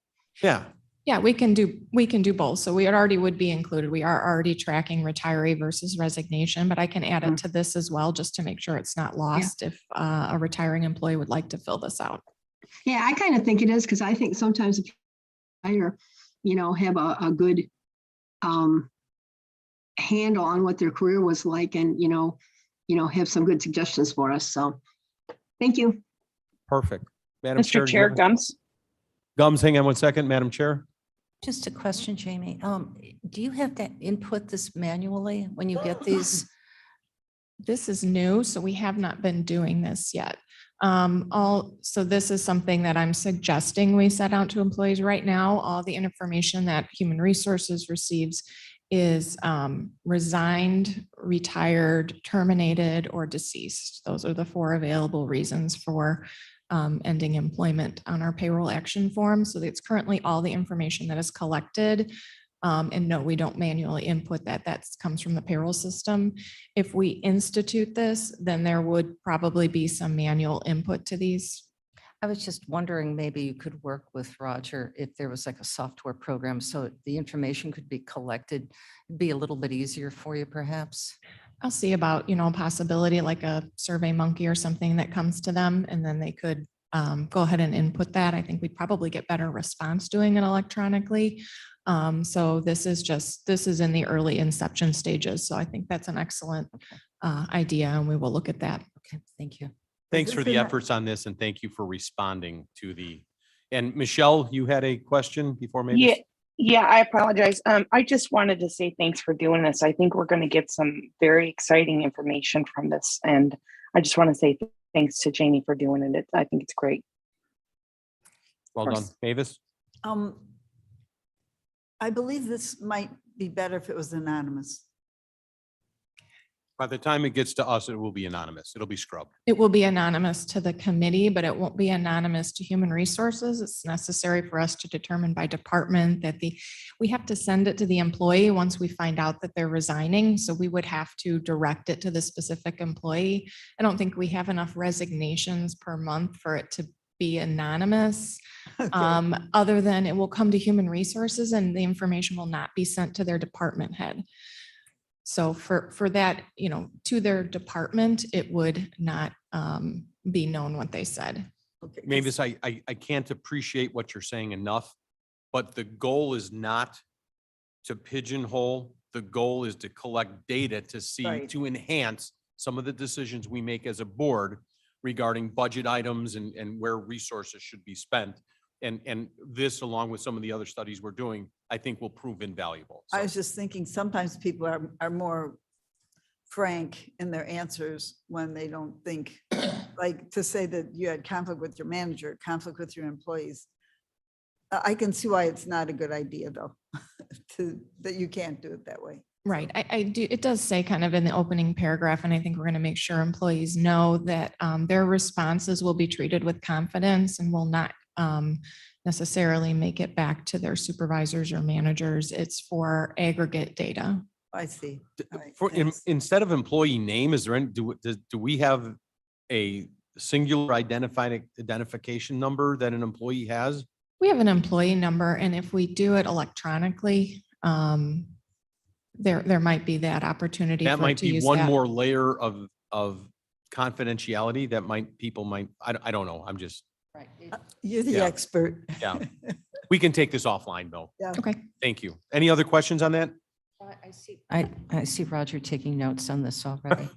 Yeah. Yeah, we can do both. So we already would be included. We are already tracking retiree versus resignation, but I can add it to this as well, just to make sure it's not lost if a retiring employee would like to fill this out. Yeah, I kind of think it is, because I think sometimes if hire, have a good handle on what their career was like, and, have some good suggestions for us. So, thank you. Perfect. Madam Chair. Mr. do you Chair, have- Gums. Gums, hang on one second, Madam Chair. Just a question, Jamie. Do you have to input this manually when you get these? This is new, so we have not been doing this yet. So this is something that I'm suggesting we set out to employees right now. All the information that Human Resources receives is resigned, retired, terminated, or deceased. Those are the 4 available reasons for ending employment on our payroll action form. So it's currently all the information that is collected. And no, we don't manually input that. That comes from the payroll system. If we institute this, then there would probably be some manual input to these. I was just wondering, maybe you could work with Roger if there was like a software program so the information could be collected, it'd be a little bit easier for you perhaps. I'll see about, a possibility like a Survey Monkey or something that comes to them, and then they could go ahead and input that. I think we'd probably get better response doing it electronically. So this is in the early inception stages. So I think that's an excellent idea, and we will look at that. Okay, thank you. Thanks for the efforts on this, and thank you for responding to and Michelle, you had a question before maybe? Yeah, I apologize. I just wanted to say thanks for doing this. I think we're going to get some very exciting information from this. And I just want to say thanks to Jamie for doing it. I think it's great. Well done. Mavis? I believe this might be better if it was anonymous. By the time it gets to us, it will be anonymous. It'll be scrubbed. It will be anonymous to the committee, but it won't be anonymous to Human Resources. It's necessary for us to determine by department that we have to send it to the employee once we find out that they're resigning. So we would have to direct it to the specific employee. I don't think we have enough resignations per month for it to be anonymous. Okay. Other than it will come to Human Resources and the information will not be sent to their department head. So for that, to their department, it would not be known what they said. Okay. Mavis, I can't appreciate what you're saying enough, but the goal is not to pigeonhole. The goal is to collect data to see, Right. to enhance some of the decisions we make as a board regarding budget items and where resources should be spent. And this, along with some of the other studies we're doing, I think will prove invaluable. I So- was just thinking sometimes people are more frank in their answers when they don't think, like to say that you had conflict with your manager, conflict with your employees. I can see why it's not a good idea though, that you can't do it that way. Right. I do. It does say kind of in the opening paragraph, and I think we're going to make sure employees know that their responses will be treated with confidence and will not necessarily make it back to their supervisors or managers. It's for aggregate data. I see. All right, For, thanks. instead of employee name, is there any, do we have a singular identification number that an employee has? We have an employee number, and if we do it electronically, there might be that opportunity. That for it might to be use one that. more layer of confidentiality that people might, I don't know. I'm just, Right. You're the yeah. expert. yeah. We can take this offline though. Yeah. Okay. Thank you. Any other questions on that? I see Roger taking notes on this already.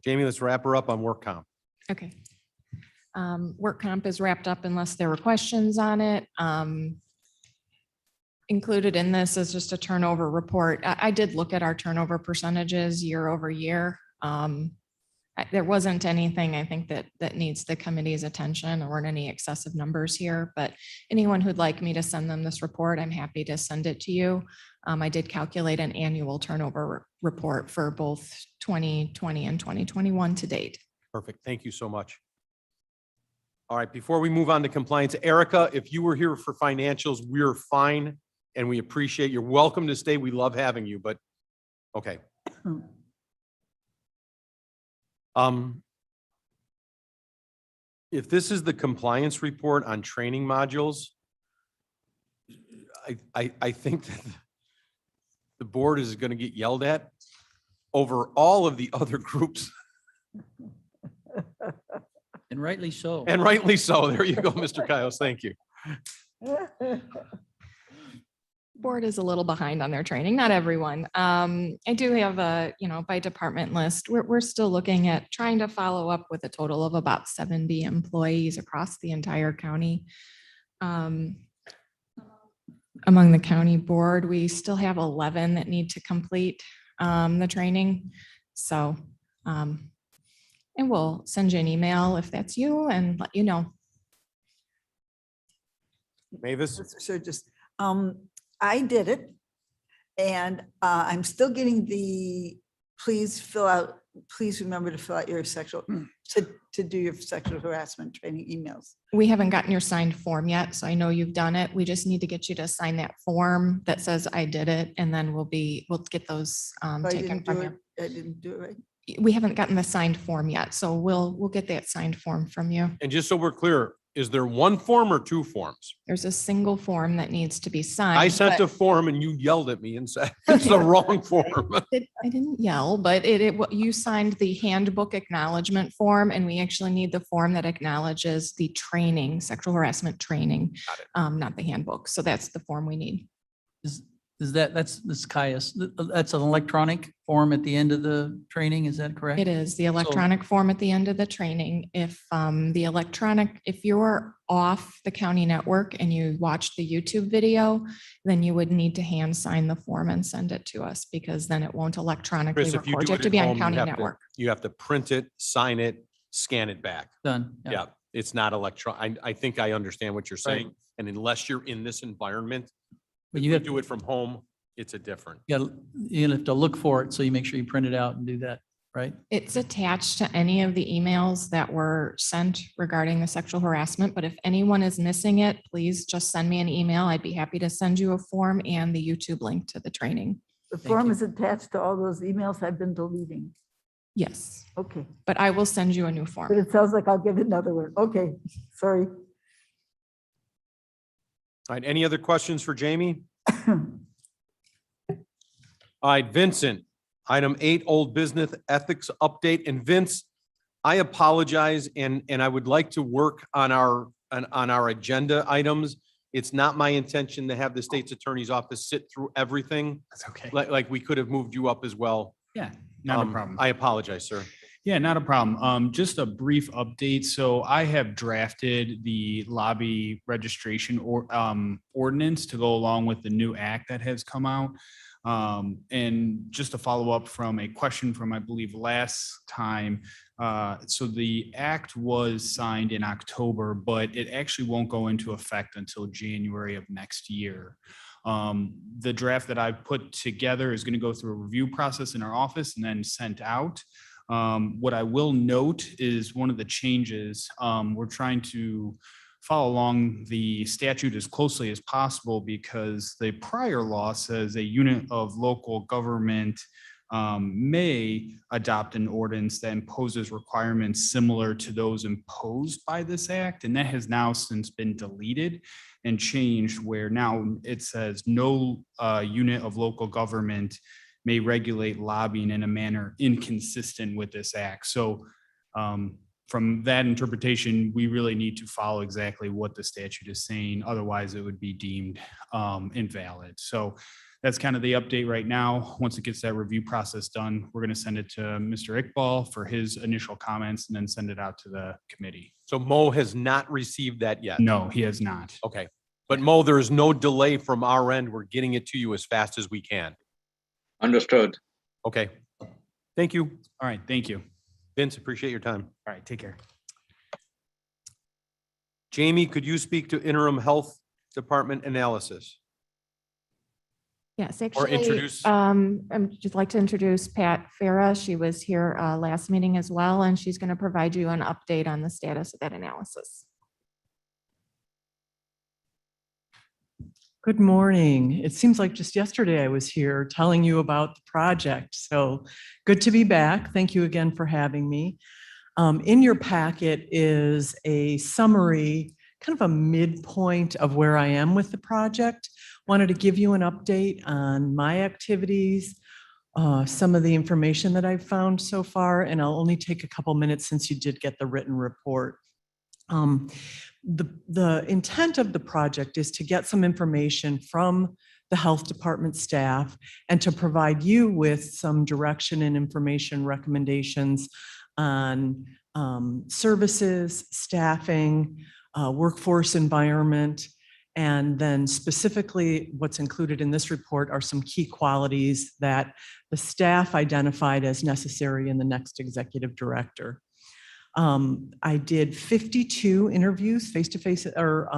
Jamie, let's wrap her up on work comp. Okay. Work comp is wrapped up unless there were questions on it. Included in this is just a turnover report. I did look at our turnover percentages year over year. There wasn't anything I think that needs the committee's attention. There weren't any excessive numbers here, but anyone who'd like me to send them this report, I'm happy to send it to you. I did calculate an annual turnover report for both 2020 and 2021 to date. Perfect. Thank you so much. All right, before we move on to compliance, Erica, if you were here for financials, we're fine and we appreciate, you're welcome to stay. We love having you, but okay. If this is the compliance report on training modules, I think that the board is going to get yelled at over all of the other groups. And rightly so. And rightly so. There you go, Mr. Kios. Thank you. Board is a little behind on their training, not everyone. I do have a, by department list. We're still looking at trying to follow up with a total of about 70 employees across the entire county. Among the county board, we still have 11 that need to complete the training. So, and we'll send you an email if that's you and let you know. Mavis? So just, I did it. And I'm still getting the, please remember to fill out your to do your sexual harassment training emails. We haven't gotten your signed form yet, so I know you've done it. We just need to get you to sign that form that says I did it, and then we'll get those taken from you. I didn't do it right. We haven't gotten the signed form yet, so we'll get that signed form from you. And just so we're clear, is there one form or two forms? There's a single form that needs to be signed. I sent a but form and you yelled at me and said, it's the wrong form. I didn't yell, but you signed the handbook acknowledgement form, and we actually need the form that acknowledges the training, sexual harassment training, not the handbook. So that's the form we need. That's Caius. That's an electronic form at the end of the training. Is that correct? It is the electronic form at the end of the training. If if you're off the county network and you watch the YouTube video, then you would need to hand sign the form and send it to us, because then it won't electronically Chris, if you record. do You it have to at be on home, county network. you have to print it, sign it, scan it back. Done. Yeah, it's not electronic. I think I understand what you're saying. And unless you're in this environment, But if you you have do it from home, it's a different. you have to look for it. So you make sure you print it out and do that, right? It's attached to any of the emails that were sent regarding the sexual harassment, but if anyone is missing it, please just send me an email. I'd be happy to send you a form and the YouTube link to the training. The form is attached to all those emails I've been deleting. Yes, Okay, but I will send you a new but form. it sounds like I'll get another one. Okay, sorry. All right, any other questions for Jamie? All right, Vincent, item 8, old business ethics update. And Vince, I apologize, and I would like to work on our agenda items. It's not my intention to have the state's attorney's office sit through everything. That's okay. Like we could have moved you up as well. Yeah, not a problem. I apologize, sir. Yeah, not a problem. Just a brief update. So I have drafted the lobby registration ordinance to go along with the new act that has come out. And just to follow up from a question from, I believe, last time. So the act was signed in October, but it actually won't go into effect until January of next year. The draft that I've put together is going to go through a review process in our office and then sent out. What I will note is one of the changes, we're trying to follow along the statute as closely as possible, because the prior law says a unit of local government may adopt an ordinance that imposes requirements similar to those imposed by this act. And that has now since been deleted and changed, where now it says no unit of local government may regulate lobbying in a manner inconsistent with this act. So from that interpretation, we really need to follow exactly what the statute is saying. Otherwise, it would be deemed invalid. So that's kind of the update right now. Once it gets that review process done, we're going to send it to Mr. Iqbal for his initial comments and then send it out to the committee. So Mo has not received that yet? No, he has not. Okay. But Mo, there is no delay from our end. We're getting it to you as fast as we can. Understood. Okay. Thank you. All right. Thank you. Vince, appreciate your time. All right. Take care. Jamie, could you speak to interim health department analysis? Yes, Or actually, introduce. I'd just like to introduce Pat Farah. She was here last meeting as well, and she's going to provide you an update on the status of that analysis. Good morning. It seems like just yesterday I was here telling you about the project. So good to be back. Thank you again for having me. In your packet is a summary, kind of a midpoint of where I am with the project. Wanted to give you an update on my activities, some of the information that I've found so far, and I'll only take a couple minutes since you did get the written report. The intent of the project is to get some information from the health department staff and to provide you with some direction and information recommendations on services, staffing, workforce environment, and then specifically what's included in this report are some key qualities that the staff identified as necessary in the next executive director. I did 52 interviews, face-to-face or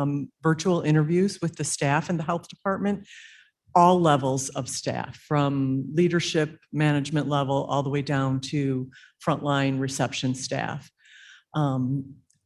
virtual interviews with the staff in the health department, all levels of staff, from leadership, management level, all the way down to frontline reception staff.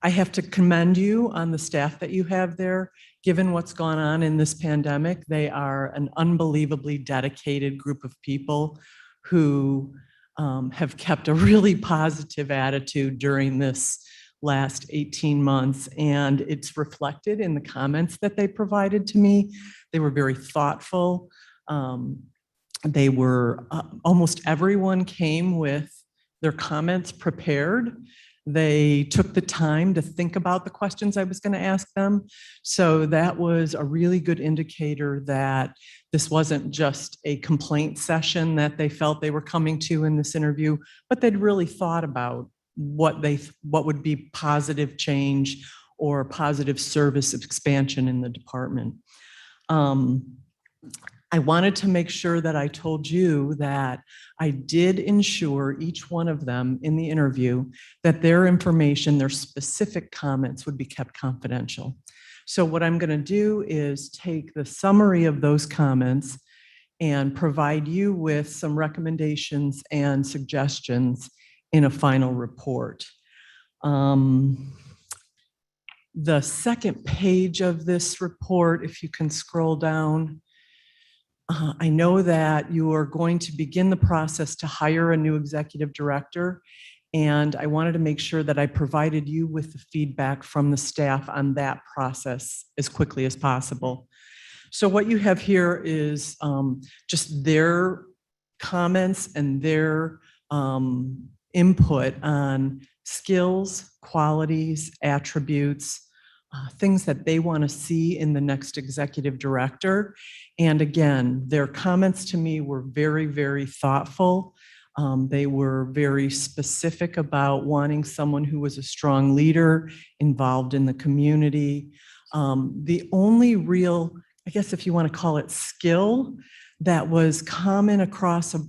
I have to commend you on the staff that you have there. Given what's gone on in this pandemic, they are an unbelievably dedicated group of people who have kept a really positive attitude during this last 18 months, and it's reflected in the comments that they provided to me. They were very thoughtful. They were, almost everyone came with their comments prepared. They took the time to think about the questions I was going to ask them. So that was a really good indicator that this wasn't just a complaint session that they felt they were coming to in this interview, but they'd really thought about what would be positive change or positive service expansion in the department. I wanted to make sure that I told you that I did ensure each one of them in the interview that their information, their specific comments would be kept confidential. So what I'm going to do is take the summary of those comments and provide you with some recommendations and suggestions in a final report. The second page of this report, if you can scroll down, I know that you are going to begin the process to hire a new executive director, and I wanted to make sure that I provided you with the feedback from the staff on that process as quickly as possible. So what you have here is just their comments and their input on skills, qualities, attributes, things that they want to see in the next executive director. And again, their comments to me were very, very thoughtful. They were very specific about wanting someone who was a strong leader, involved in the community. The only real, I guess if you want to call it skill, that was common across a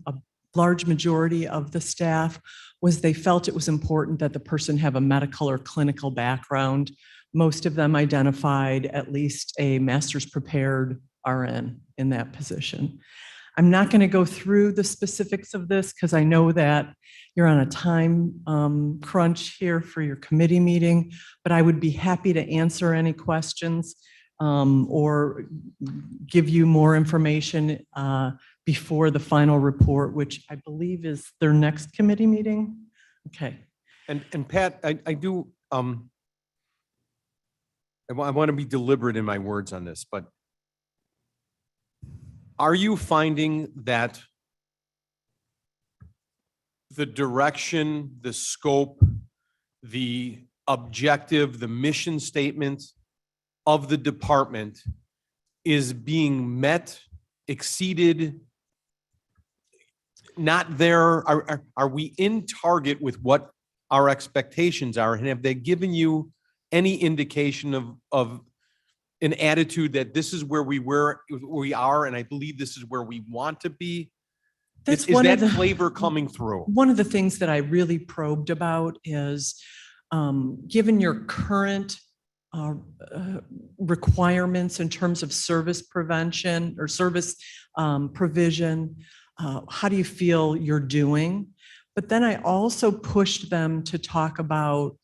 large majority of the staff was they felt it was important that the person have a medical or clinical background. Most of them identified at least a master's prepared RN in that position. I'm not going to go through the specifics of this because I know that you're on a time crunch here for your committee meeting, but I would be happy to answer any questions or give you more information before the final report, which I believe is their next committee meeting. Okay. And Pat, I do, I want to be deliberate in my words on this, but are you finding that the direction, the scope, the objective, the mission statement of the department is being met, exceeded, not there? Are we in target with what our expectations are? And have they given you any indication of an attitude that this is where we are, and I believe this is where we want to be? That's is that flavor coming through? One of the things that I really probed about is, given your current requirements in terms of service prevention or service provision, how do you feel you're doing? But then I also pushed them to talk about,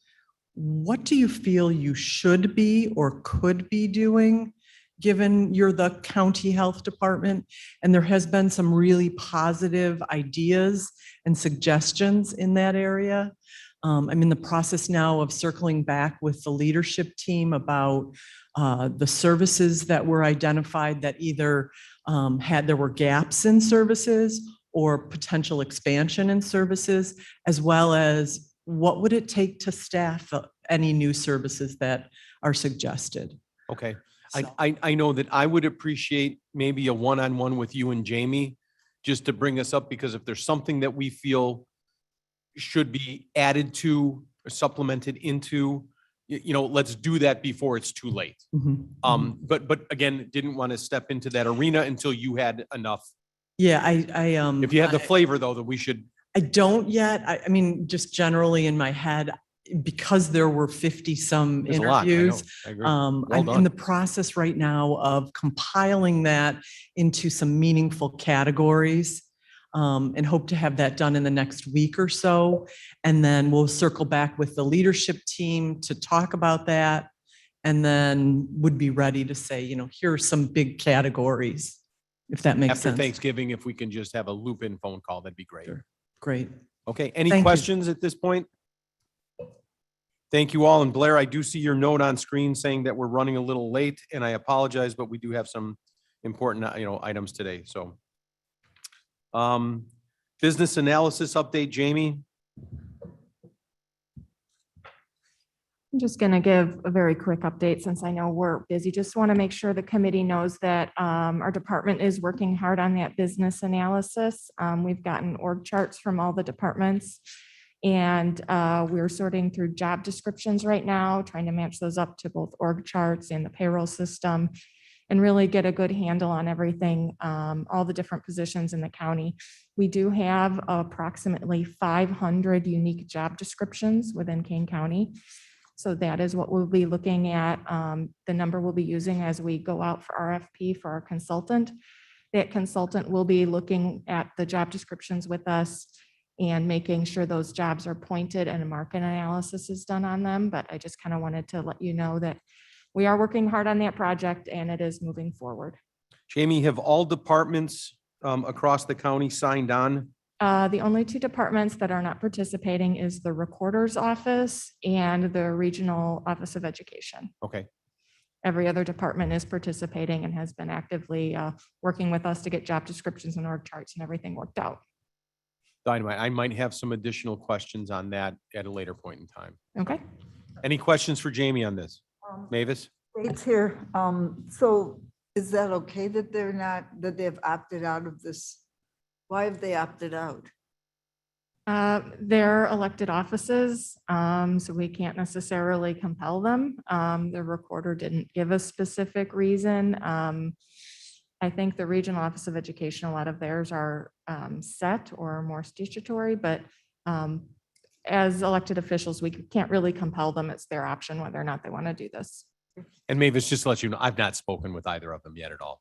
what do you feel you should be or could be doing, given you're the county health department? And there has been some really positive ideas and suggestions in that area. I'm in the process now of circling back with the leadership team about the services that were identified that either there were gaps in services, or potential expansion in services, as well as what would it take to staff any new services that are suggested. Okay. So- I know that I would appreciate maybe a one-on-one with you and Jamie, just to bring us up, because if there's something that we feel should be added to or supplemented into, let's do that before it's too late. Mhm. But again, didn't want to step into that arena until you had enough. Yeah, If you have the flavor though, that we should. I don't yet. I mean, just generally in my head, because there were 50-some There's a lot, I know. interviews. I agree. I'm Well in done. the process right now of compiling that into some meaningful categories, and hope to have that done in the next week or so. And then we'll circle back with the leadership team to talk about that. And then would be ready to say, here are some big categories, if that makes After sense. Thanksgiving, if we can just have a loop-in phone call, that'd be great. Sure. Great. Okay, any Thank you. questions at this point? Thank you all. And Blair, I do see your note on screen saying that we're running a little late, and I apologize, but we do have some important, items today, so. Business analysis update, Jamie? I'm just going to give a very quick update since I know we're busy. Just want to make sure the committee knows that our department is working hard on that business analysis. We've gotten org charts from all the departments, and we're sorting through job descriptions right now, trying to match those up to both org charts and the payroll system, and really get a good handle on everything, all the different positions in the county. We do have approximately 500 unique job descriptions within Kane County. So that is what we'll be looking at. The number we'll be using as we go out for RFP for our consultant. That consultant will be looking at the job descriptions with us and making sure those jobs are pointed and a market analysis is done on them. But I just kind of wanted to let you know that we are working hard on that project and it is moving forward. Jamie, have all departments across the county signed on? The only two departments that are not participating is the Recorder's Office and the Regional Office of Education. Okay, Every other department is participating and has been actively working with us to get job descriptions and org charts and everything worked out. Dynamite. I might have some additional questions on that at a later point in time. Okay. Any questions for Jamie on this? Mavis? It's here. So is that okay that that they've opted out of this? Why have they opted out? They're elected offices, so we can't necessarily compel them. The recorder didn't give a specific reason. I think the Regional Office of Education, a lot of theirs are set or more statutory, but as elected officials, we can't really compel them. It's their option whether or not they want to do this. And Mavis, just to let you know, I've not spoken with either of them yet at all.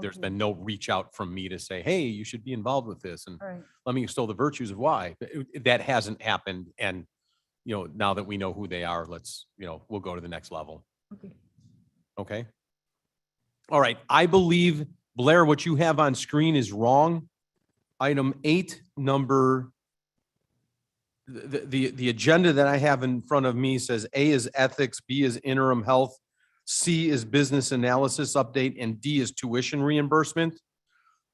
There's been no reach out from me to say, hey, you should be involved with this and All right. let me extol the virtues of why. That hasn't happened. And, now that we know who they are, let's, we'll go to the next level. Okay. Okay. All right. I believe, Blair, what you have on screen is wrong. Item 8, the agenda that I have in front of me says A is ethics, B is interim health, C is business analysis update, and D is tuition reimbursement.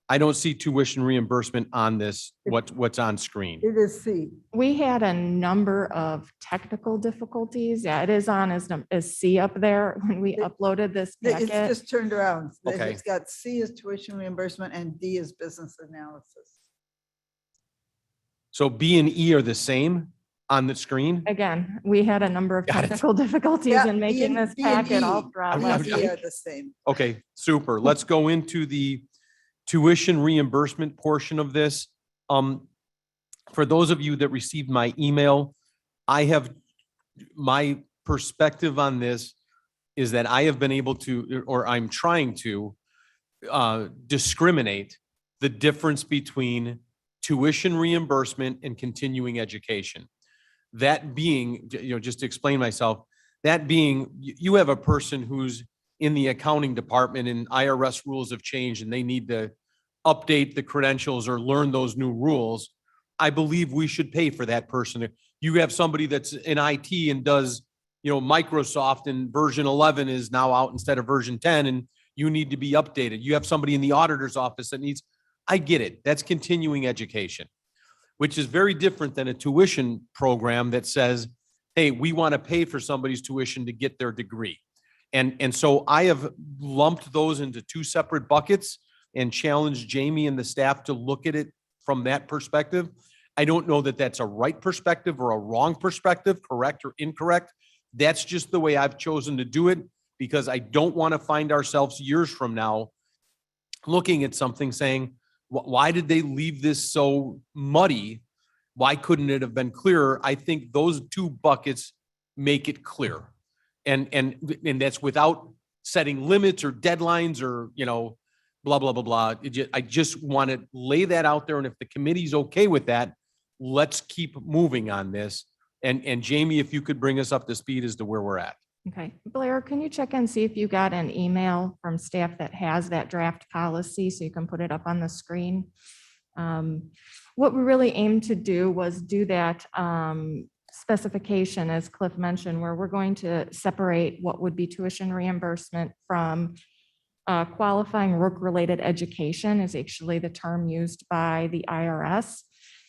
I don't see tuition reimbursement on this, what's on screen. It is C. We had a number of technical difficulties. Yeah, it is on as C up there when we uploaded this It's packet. just turned around. Okay. It's got C as tuition reimbursement and D is business analysis. So B and E are the same on the screen? Again, we had a number of Got it. technical difficulties Yeah, in making this packet all throughout B last and week. E are the same. Okay, super. Let's go into the tuition reimbursement portion of this. For those of you that received my email, my perspective on this is that I have been able to, or I'm trying to discriminate the difference between tuition reimbursement and continuing education. That being, just to explain myself, that being, you have a person who's in the accounting department and IRS rules have changed and they need to update the credentials or learn those new rules. I believe we should pay for that person. You have somebody that's in IT and does, Microsoft and version 11 is now out instead of version 10 and you need to be updated. You have somebody in the auditor's office that needs, I get it. That's continuing education, which is very different than a tuition program that says, hey, we want to pay for somebody's tuition to get their degree. And so I have lumped those into two separate buckets and challenged Jamie and the staff to look at it from that perspective. I don't know that that's a right perspective or a wrong perspective, correct or incorrect. That's just the way I've chosen to do it, because I don't want to find ourselves years from now looking at something saying, why did they leave this so muddy? Why couldn't it have been clearer? I think those two buckets make it clear. And that's without setting limits or deadlines or, blah, blah, blah, blah. I just want to lay that out there. And if the committee's okay with that, let's keep moving on this. And Jamie, if you could bring us up to speed as to where we're at. Okay, Blair, can you check and see if you got an email from staff that has that draft policy so you can put it up on the screen? What we really aimed to do was do that specification, as Cliff mentioned, where we're going to separate what would be tuition reimbursement from qualifying work-related education is actually the term used by the IRS.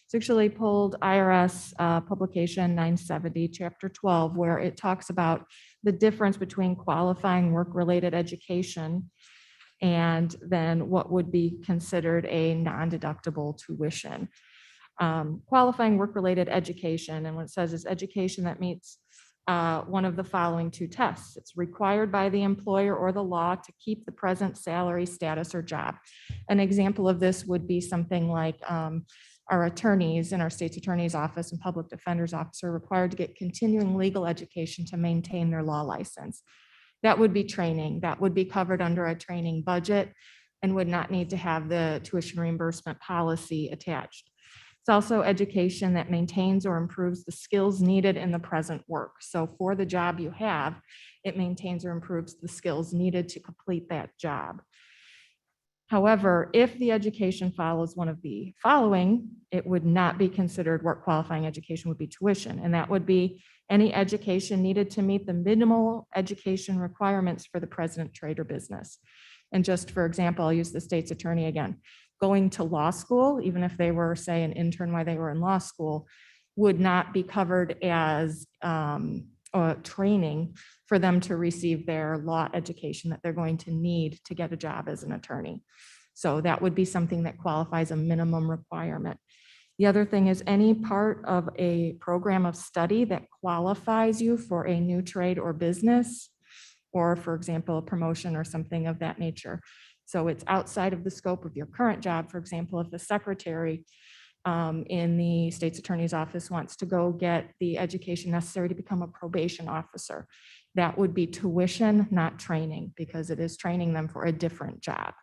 It's actually pulled IRS publication 970, chapter 12, where it talks about the difference between qualifying work-related education and then what would be considered a non-deductible tuition. Qualifying work-related education, and what it says is education that meets one of the following two tests. It's required by the employer or the law to keep the present salary, status, or job. An example of this would be something like our attorneys in our state's attorney's office and public defender's office are required to get continuing legal education to maintain their law license. That would be training. That would be covered under a training budget and would not need to have the tuition reimbursement policy attached. It's also education that maintains or improves the skills needed in the present work. So for the job you have, it maintains or improves the skills needed to complete that job. However, if the education follows one of the following, it would not be considered work qualifying education, would be tuition. And that would be any education needed to meet the minimal education requirements for the present trade or business. And just for example, I'll use the state's attorney again. Going to law school, even if they were, say, an intern while they were in law school, would not be covered as training for them to receive their law education that they're going to need to get a job as an attorney. So that would be something that qualifies a minimum requirement. The other thing is any part of a program of study that qualifies you for a new trade or business, or for example, a promotion or something of that nature. So it's outside of the scope of your current job. For example, if the secretary in the state's attorney's office wants to go get the education necessary to become a probation officer, that would be tuition, not training, because it is training them for a different job.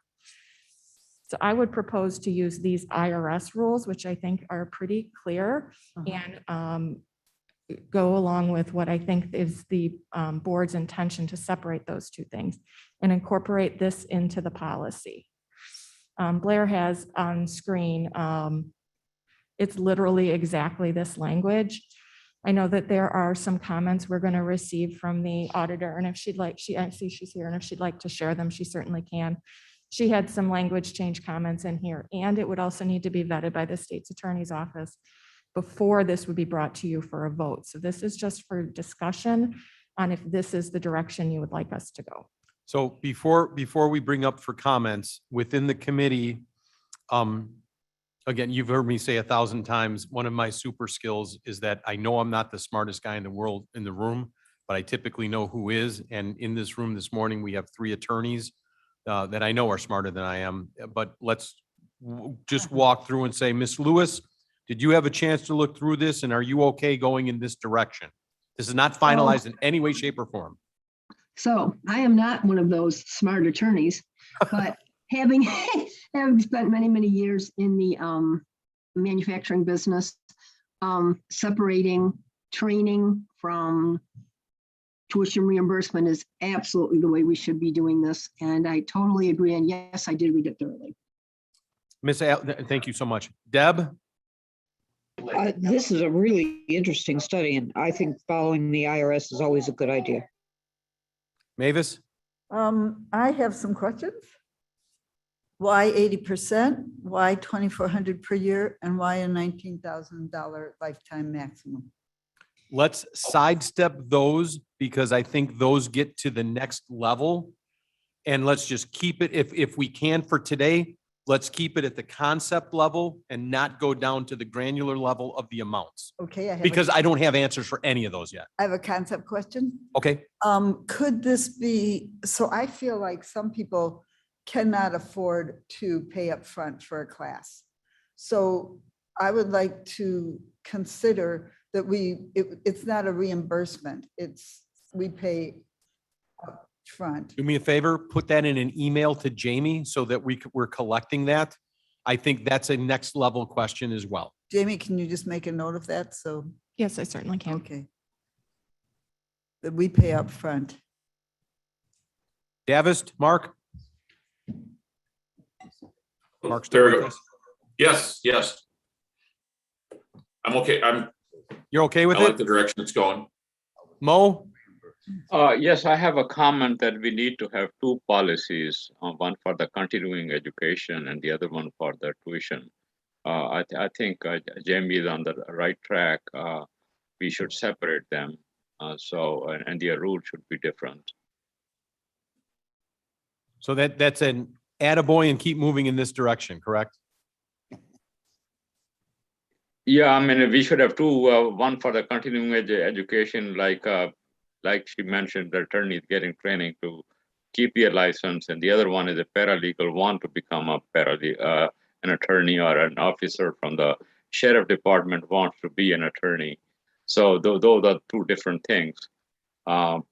So I would propose to use these IRS rules, which I think are pretty clear, and go along with what I think is the board's intention to separate those two things and incorporate this into the policy. Blair has on screen, it's literally exactly this language. I know that there are some comments we're going to receive from the auditor, and if she'd like, I see she's here, and if she'd like to share them, she certainly can. She had some language change comments in here, and it would also need to be vetted by the state's attorney's office before this would be brought to you for a vote. So this is just for discussion on if this is the direction you would like us to go. So before we bring up for comments within the committee, again, you've heard me say 1,000 times, one of my super skills is that I know I'm not the smartest guy in the world in the room, but I typically know who is. And in this room this morning, we have 3 attorneys that I know are smarter than I am. But let's just walk through and say, Ms. Lewis, did you have a chance to look through this, and are you okay going in this direction? This is not finalized in any way, shape, or form. So I am not one of those smart attorneys, but having spent many, many years in the manufacturing business, separating training from tuition reimbursement is absolutely the way we should be doing this. And I totally agree. And yes, I did read it thoroughly. Ms. Thank you so much. Deb? This is a really interesting study, and I think following the IRS is always a good idea. Mavis? I have some questions. Why 80%? Why 2,400 per year? And why a $19,000 lifetime maximum? Let's sidestep those because I think those get to the next level. And let's just keep it, if we can for today, let's keep it at the concept level and not go down to the granular level of the amounts. Okay. Because I don't have answers for any of those yet. I have a concept question. Okay, Could this be, so I feel like some people cannot afford to pay up front for a class. So I would like to consider that it's not a reimbursement, we pay up front. do me a favor, put that in an email to Jamie so that we're collecting that. I think that's a next level question as well. Jamie, can you just make a note of that? So, Yes, I certainly can. okay. That we pay up front. Davist, Mark? Mark, still Very with good. us? Yes. I'm okay. You're okay with I like it? the direction it's going. Mo? Yes, I have a comment that we need to have two policies, one for the continuing education and the other one for the tuition. I think Jamie is on the right track. We should separate them. And their rule should be different. So that's an attaboy and keep moving in this direction, correct? Yeah, I mean, we should have two, one for the continuing education, like she mentioned, the attorney is getting training to keep your license, and the other one is a paralegal want to become an attorney, or an officer from the sheriff department wants to be an attorney. So those are two different things. And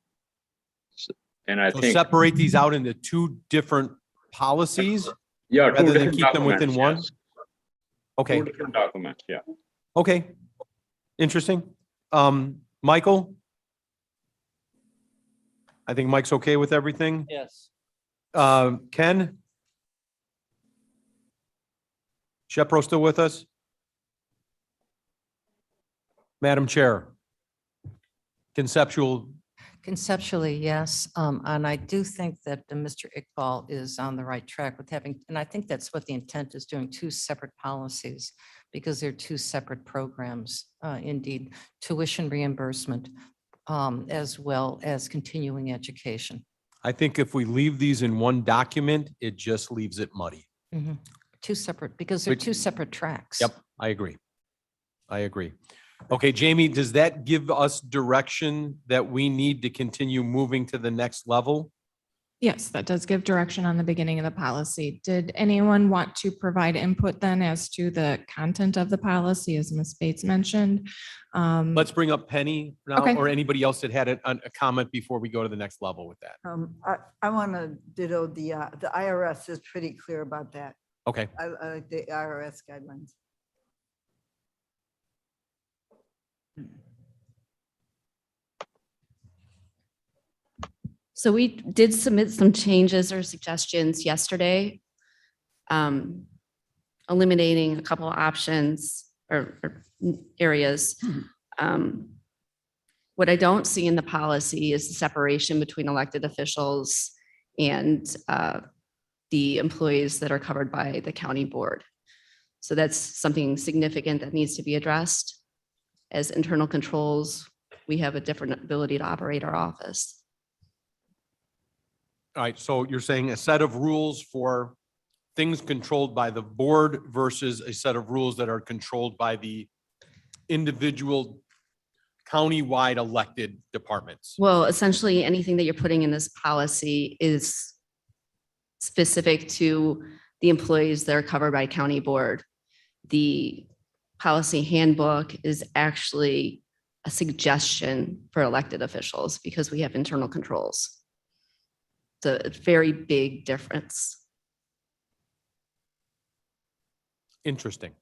I So think separate these out into two different policies yeah, two rather than different keep them within documents, one? yes. Okay, Two different documents, yeah. okay. Interesting. Michael? I think Mike's okay with everything. Yes. Ken? Shepro still with us? Madam Chair? Conceptually, yes. And I do think that Mr. Iqbal is on the right track with having, and I think that's what the intent is, doing two separate policies because they're two separate programs. Indeed, tuition reimbursement as well as continuing education. I think if we leave these in one document, it just leaves it muddy. Mhm. Two separate, because they're two separate tracks. Yep, I agree. Okay, Jamie, does that give us direction that we need to continue moving to the next level? Yes, that does give direction on the beginning of the policy. Did anyone want to provide input then as to the content of the policy, as Ms. Bates mentioned? Let's bring up Penny now, Okay. or anybody else that had a comment before we go to the next level with that. I want to ditto the IRS is pretty clear about that. Okay, I like the IRS guidelines. So we did submit some changes or suggestions yesterday, eliminating a couple of options or areas. What I don't see in the policy is the separation between elected officials and the employees that are covered by the county board. So that's something significant that needs to be addressed. As internal controls, we have a different ability to operate our office. all right, so you're saying a set of rules for things controlled by the board versus a set of rules that are controlled by the individual county-wide elected departments. Well, essentially, anything that you're putting in this policy is specific to the employees that are covered by county board. The policy handbook is actually a suggestion for elected officials because we have internal controls. It's a very big difference. Interesting.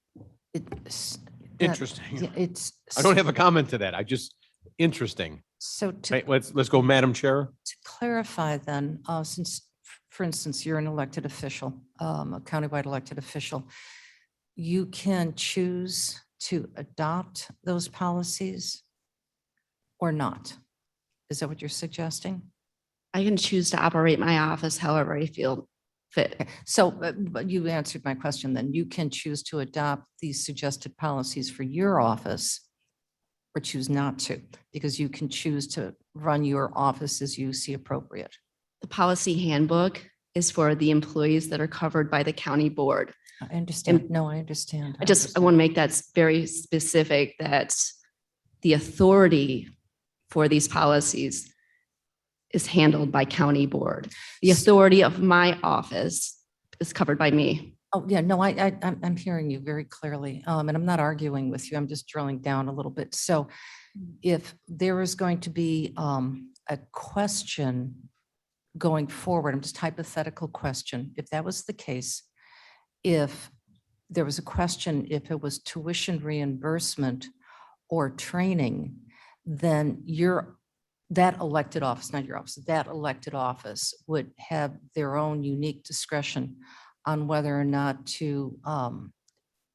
It's Interesting. It's. I don't have a comment to that. Interesting. So to Right, let's go, Madam Chair. To clarify then, since, for instance, you're an elected official, a countywide elected official, you can choose to adopt those policies or not. Is that what you're suggesting? I can choose to operate my office however I feel fit. So, but you answered my question then. You can choose to adopt these suggested policies for your office or choose not to, because you can choose to run your office as you see appropriate. The policy handbook is for the employees that are covered by the county board. I understand. No, I understand. I want to make that very specific, that the authority for these policies is handled by county board. The authority of my office is covered by me. Oh, yeah, no, I'm hearing you very clearly. And I'm not arguing with you. I'm just drilling down a little bit. So if there is going to be a question going forward, I'm just hypothetical question. If that was the case, if there was a question, if it was tuition reimbursement or training, then that elected office, not your office, that elected office would have their own unique discretion on whether or not to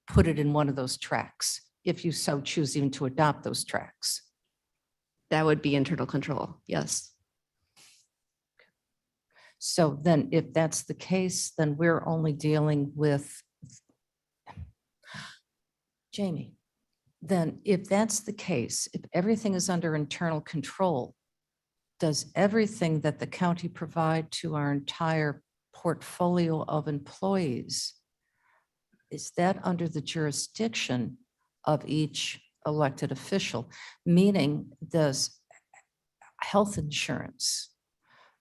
put it in one of those tracks, if you so choose even to adopt those tracks. That would be internal control, yes. So then if that's the case, then we're only dealing with Jamie. Then if that's the case, if everything is under internal control, does everything that the county provide to our entire portfolio of employees, is that under the jurisdiction of each elected official? Meaning, does health insurance,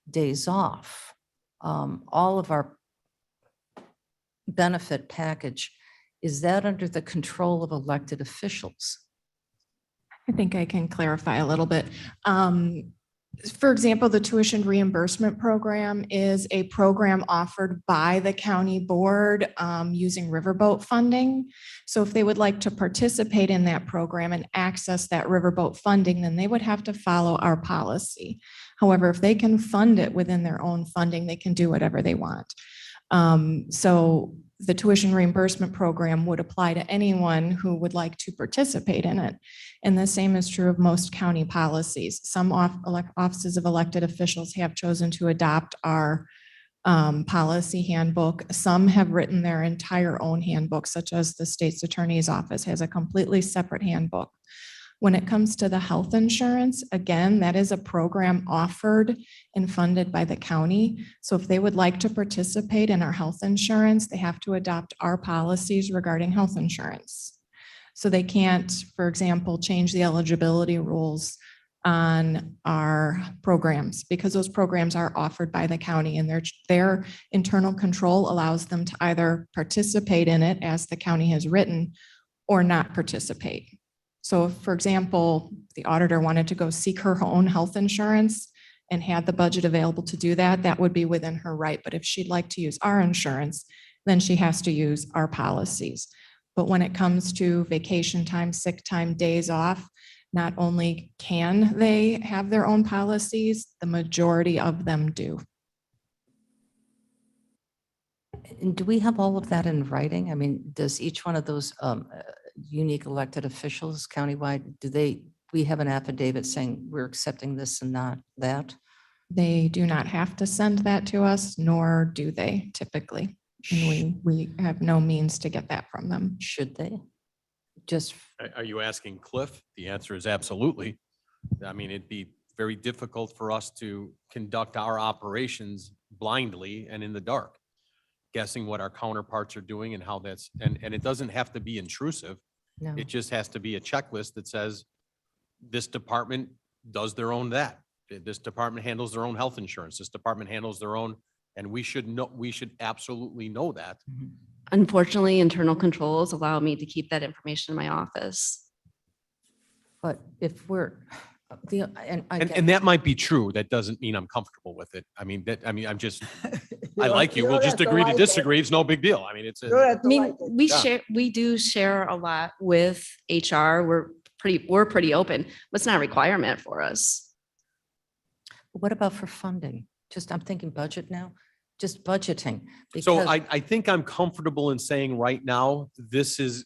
days off, all of our benefit package, is that under the control of elected officials? I think I can clarify a little bit. For example, the tuition reimbursement program is a program offered by the county board using riverboat funding. So if they would like to participate in that program and access that riverboat funding, then they would have to follow our policy. However, if they can fund it within their own funding, they can do whatever they want. So the tuition reimbursement program would apply to anyone who would like to participate in it. And the same is true of most county policies. Some offices of elected officials have chosen to adopt our policy handbook. Some have written their entire own handbook, such as the state's attorney's office has a completely separate handbook. When it comes to the health insurance, again, that is a program offered and funded by the county. So if they would like to participate in our health insurance, they have to adopt our policies regarding health insurance. So they can't, for example, change the eligibility rules on our programs because those programs are offered by the county, and their internal control allows them to either participate in it as the county has written or not participate. So if, for example, the auditor wanted to go seek her own health insurance and had the budget available to do that, that would be within her right. But if she'd like to use our insurance, then she has to use our policies. But when it comes to vacation time, sick time, days off, not only can they have their own policies, the majority of them do. And do we have all of that in writing? I mean, does each one of those unique elected officials countywide, we have an affidavit saying we're accepting this and not that? They do not have to send that to us, nor do they typically. And we have no means to get that from them. Should they? Just. Are you asking Cliff? The answer is absolutely. I mean, it'd be very difficult for us to conduct our operations blindly and in the dark, guessing what our counterparts are doing and how that's, and it doesn't have to be intrusive. No. It just has to be a checklist that says this department does their own that. This department handles their own health insurance. This department handles their own, and we should absolutely know that. Unfortunately, internal controls allow me to keep that information in my office. But if we're, and that might be true. That doesn't mean I'm comfortable with it. I mean, I'm just, I like you. We'll just agree to disagree. It's no big deal. I mean, it's. We do share a lot with HR. We're pretty open, but it's not a requirement for us. what about for funding? I'm thinking budget now, just budgeting. So because- I think I'm comfortable in saying right now, this is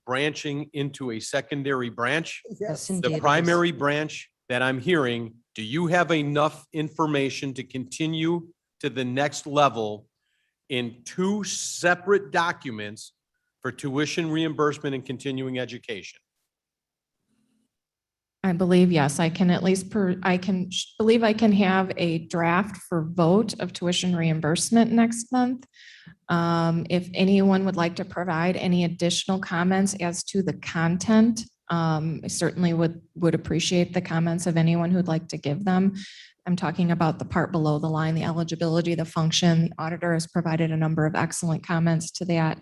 branching into a secondary branch. Yes, indeed The it primary is. branch that I'm hearing, do you have enough information to continue to the next level in two separate documents for tuition reimbursement and continuing education? I believe, yes, I can at least, believe I can have a draft for vote of tuition reimbursement next month. If anyone would like to provide any additional comments as to the content, I certainly would appreciate the comments of anyone who'd like to give them. I'm talking about the part below the line, the eligibility, the function. The auditor has provided a number of excellent comments to that.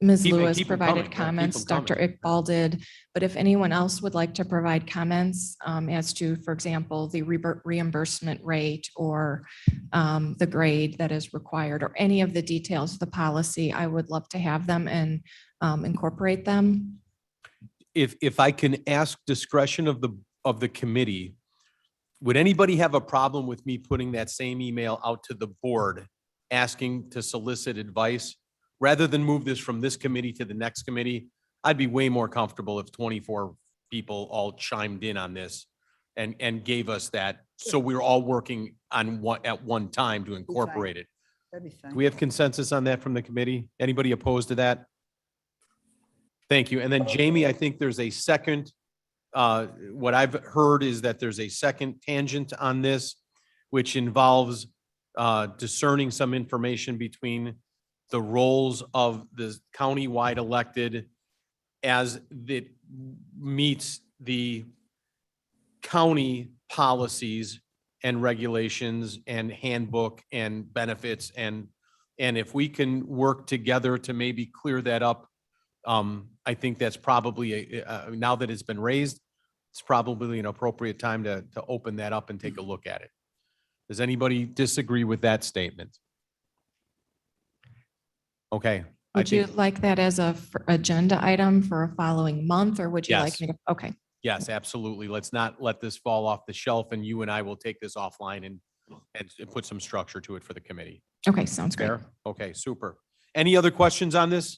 Ms. Lewis keep 'em provided coming. comments, Keep 'em Dr. Iqbal did, but if anyone else would like to provide comments as to, for example, the reimbursement rate or the grade that is required or any of the details of the policy, I would love to have them and incorporate them. If I can ask discretion of the committee, would anybody have a problem with me putting that same email out to the board asking to solicit advice? Rather than move this from this committee to the next committee, I'd be way more comfortable if 24 people all chimed in on this and gave us that. So we're all working on at one time to incorporate it. That'd be fine. Do we have consensus on that from the committee? Anybody opposed to that? Thank you. And then Jamie, I think there's a second, what I've heard is that there's a second tangent on this, which involves discerning some information between the roles of the county-wide elected as it meets the county policies and regulations and handbook and benefits. And if we can work together to maybe clear that up, I think that's probably, now that it's been raised, it's probably an appropriate time to open that up and take a look at it. Does anybody disagree with that statement? Okay. Would you like that as a agenda item for a following month, or would you like Yes. me to? Okay. Yes, absolutely. Let's not let this fall off the shelf, and you and I will take this offline and put some structure to it for the committee. Okay, sounds great. Fair? Okay, super. Any other questions on this?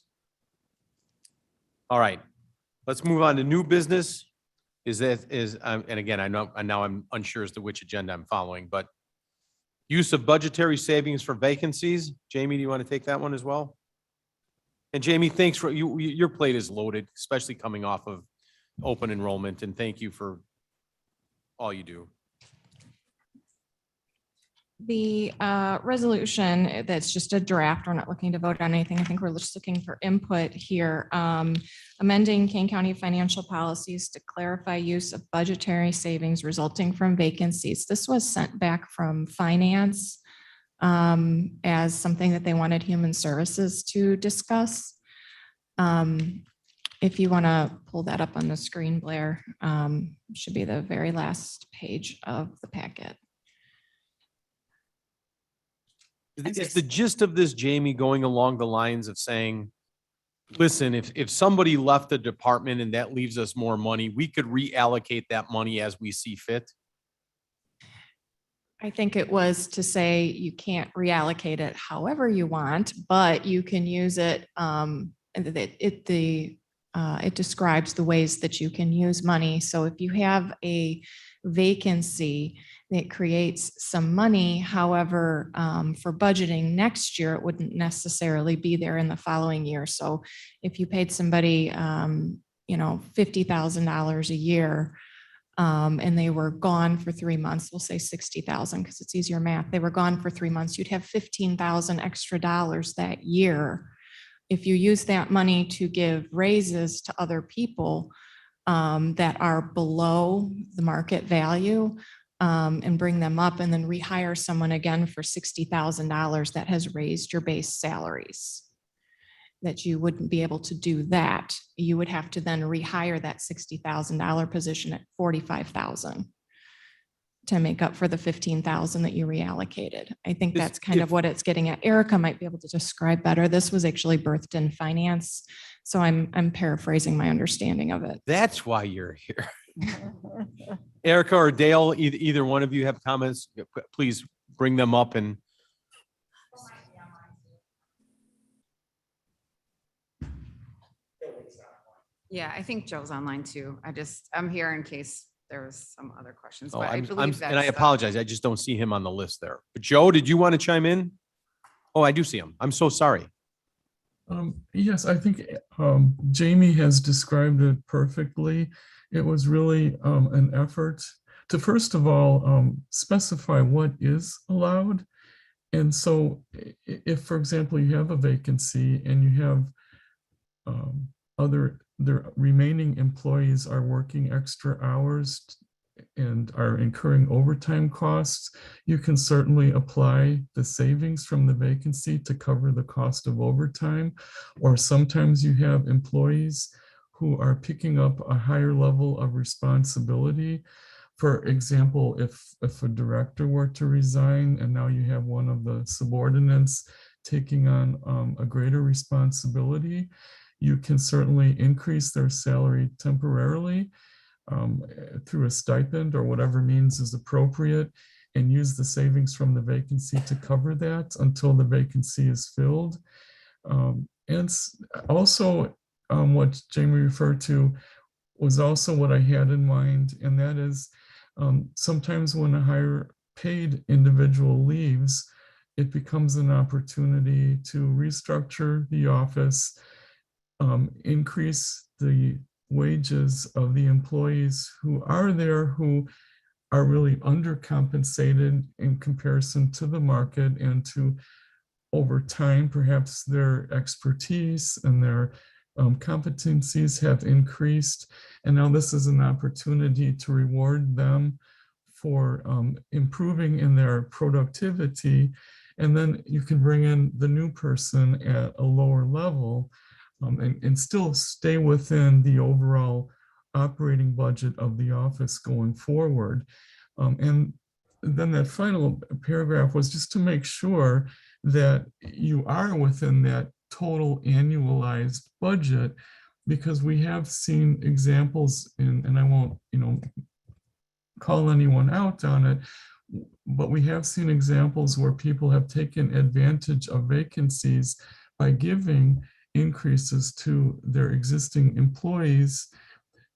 All right, let's move on to new business. And again, I know, and now I'm unsure as to which agenda I'm following, but use of budgetary savings for vacancies. Jamie, do you want to take that one as well? And Jamie, thanks for, your plate is loaded, especially coming off of open enrollment, and thank you for all you do. The resolution, that's just a draft. We're not looking to vote on anything. I think we're just looking for input here. Amending Kane County financial policies to clarify use of budgetary savings resulting from vacancies. This was sent back from finance as something that they wanted human services to discuss. If you want to pull that up on the screen, Blair, should be the very last page of the packet. Is the gist of this, Jamie, going along the lines of saying, listen, if somebody left the department and that leaves us more money, we could reallocate that money as we see fit? I think it was to say you can't reallocate it however you want, but you can use it. And it describes the ways that you can use money. So if you have a vacancy, it creates some money. However, for budgeting next year, it wouldn't necessarily be there in the following year. So if you paid somebody, $50,000 a year, and they were gone for 3 months, we'll say 60,000 because it's easier math. They were gone for 3 months. You'd have 15,000 extra dollars that year. If you use that money to give raises to other people that are below the market value, and bring them up and then rehire someone again for $60,000 that has raised your base salaries, that you wouldn't be able to do that. You would have to then rehire that $60,000 position at $45,000 to make up for the $15,000 that you reallocated. I think that's kind of what it's getting at. Erica might be able to describe better. This was actually birthed in finance, so I'm paraphrasing my understanding of it. That's why you're here. Erica or Dale, either one of you have comments, please bring them up. And yeah, I think Joe's online too. I'm here in case there was some other questions, oh, but I and believe I that's, apologize, I just don't see him on the list there. But Joe, did you want to chime in? Oh, I do see him. I'm so sorry. Yes, I think Jamie has described it perfectly. It was really an effort to, first of all, specify what is allowed. And so if, for example, you have a vacancy and you have the remaining employees are working extra hours and are incurring overtime costs, you can certainly apply the savings from the vacancy to cover the cost of overtime. Or sometimes you have employees who are picking up a higher level of responsibility. For example, if a director were to resign and now you have one of the subordinates taking on a greater responsibility, you can certainly increase their salary temporarily through a stipend or whatever means is appropriate, and use the savings from the vacancy to cover that until the vacancy is filled. And also what Jamie referred to was also what I had in mind, and that is sometimes when a higher paid individual leaves, it becomes an opportunity to restructure the office, increase the wages of the employees who are there, who are really undercompensated in comparison to the market, and to, over time, perhaps their expertise and their competencies have increased. And now this is an opportunity to reward them for improving in their productivity. And then you can bring in the new person at a lower level and still stay within the overall operating budget of the office going forward. And then that final paragraph was just to make sure that you are within that total annualized budget, because we have seen examples and I won't, call anyone out on it, but we have seen examples where people have taken advantage of vacancies by giving increases to their existing employees.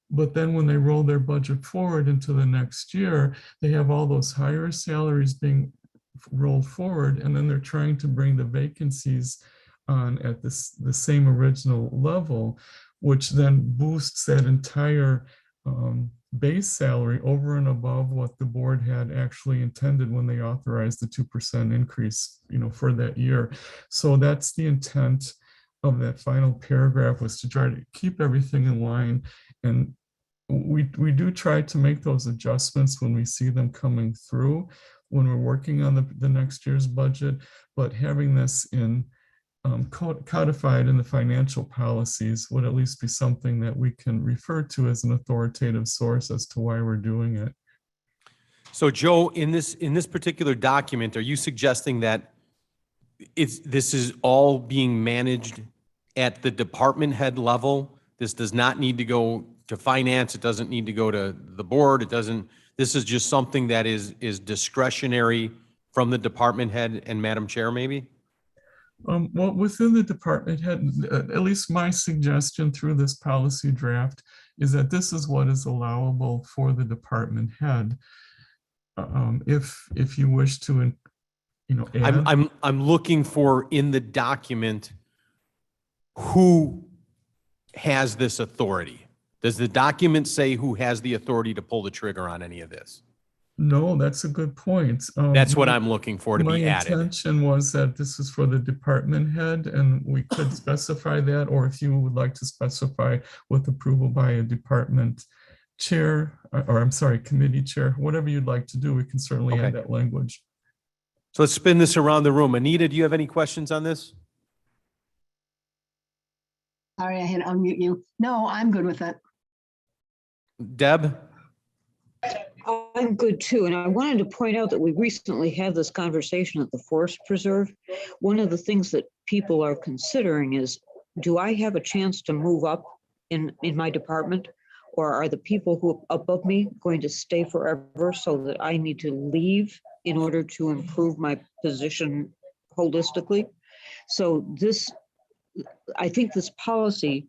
But then when they roll their budget forward into the next year, they have all those higher salaries being rolled forward, and then they're trying to bring the vacancies on at the same original level, which then boosts that entire base salary over and above what the board had actually intended when they authorized the 2% increase, for that year. So that's the intent of that final paragraph, was to try to keep everything in line. And we do try to make those adjustments when we see them coming through when we're working on the next year's budget, but having this in codified in the financial policies would at least be something that we can refer to as an authoritative source as to why we're doing it. So Joe, in this particular document, are you suggesting that this is all being managed at the department head level? This does not need to go to finance. It doesn't need to go to the board. This is just something that is discretionary from the department head and Madam Chair, maybe? Well, within the department head, at least my suggestion through this policy draft is that this is what is allowable for the department head. If you wish to, add. I'm looking for in the document who has this authority. Does the document say who has the authority to pull the trigger on any of this? No, that's a good point. That's what I'm looking for to be added. My intention was that this is for the department head, and we could specify that, or if you would like to specify with approval by a department chair, or I'm sorry, committee chair, whatever you'd like to do, we can certainly add that language. So let's spin this around the room. Anita, do you have any questions on this? Sorry, I had to unmute you. No, I'm good with it. Deb? I'm good too. And I wanted to point out that we recently had this conversation at the Forest Preserve. One of the things that people are considering is, do I have a chance to move up in my department? Or are the people who are above me going to stay forever so that I need to leave in order to improve my position holistically? So I think this policy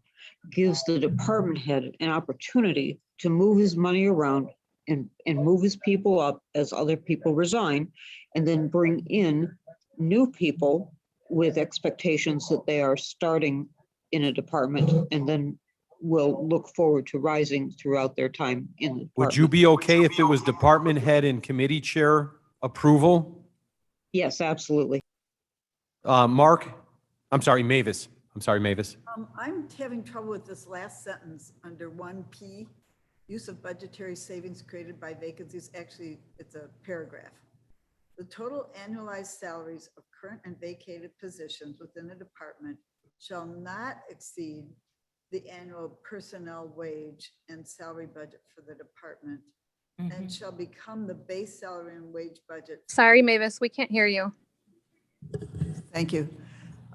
gives the department head an opportunity to move his money around and move his people up as other people resign, and then bring in new people with expectations that they are starting in a department and then will look forward to rising throughout their time in the department. Would you be okay if it was department head and committee chair approval? Yes, absolutely. Mark, I'm sorry, Mavis. I'm sorry, Mavis. I'm having trouble with this last sentence under 1P, use of budgetary savings created by vacancies. Actually, it's a paragraph. The total annualized salaries of current and vacated positions within a department shall not exceed the annual personnel wage and salary budget for the department and shall become the base salary and wage budget. Sorry, Mavis, we can't hear you. Thank you.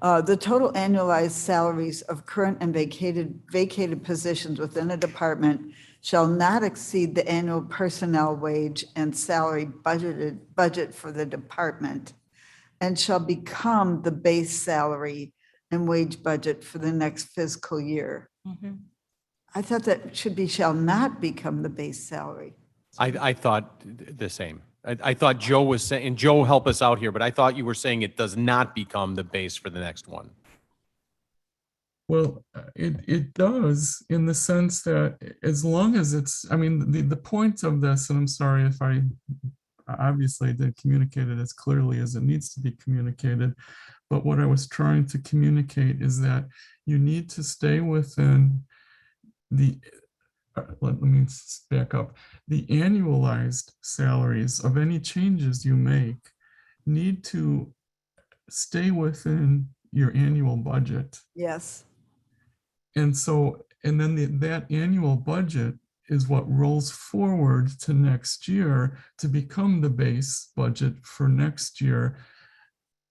The total annualized salaries of current and vacated positions within a department shall not exceed the annual personnel wage and salary budget for the department and shall become the base salary and wage budget for the next fiscal year. I thought that should be shall not become the base salary. I thought the same. I thought Joe was saying, and Joe, help us out here, but I thought you were saying it does not become the base for the next one. Well, it does in the sense that as long as it's, I mean, the point of this, and I'm sorry if I obviously didn't communicate it as clearly as it needs to be communicated, but what I was trying to communicate is that you need to stay within the, let me back up, the annualized salaries of any changes you make need to stay within your annual budget. Yes. And so, and then that annual budget is what rolls forward to next year to become the base budget for next year,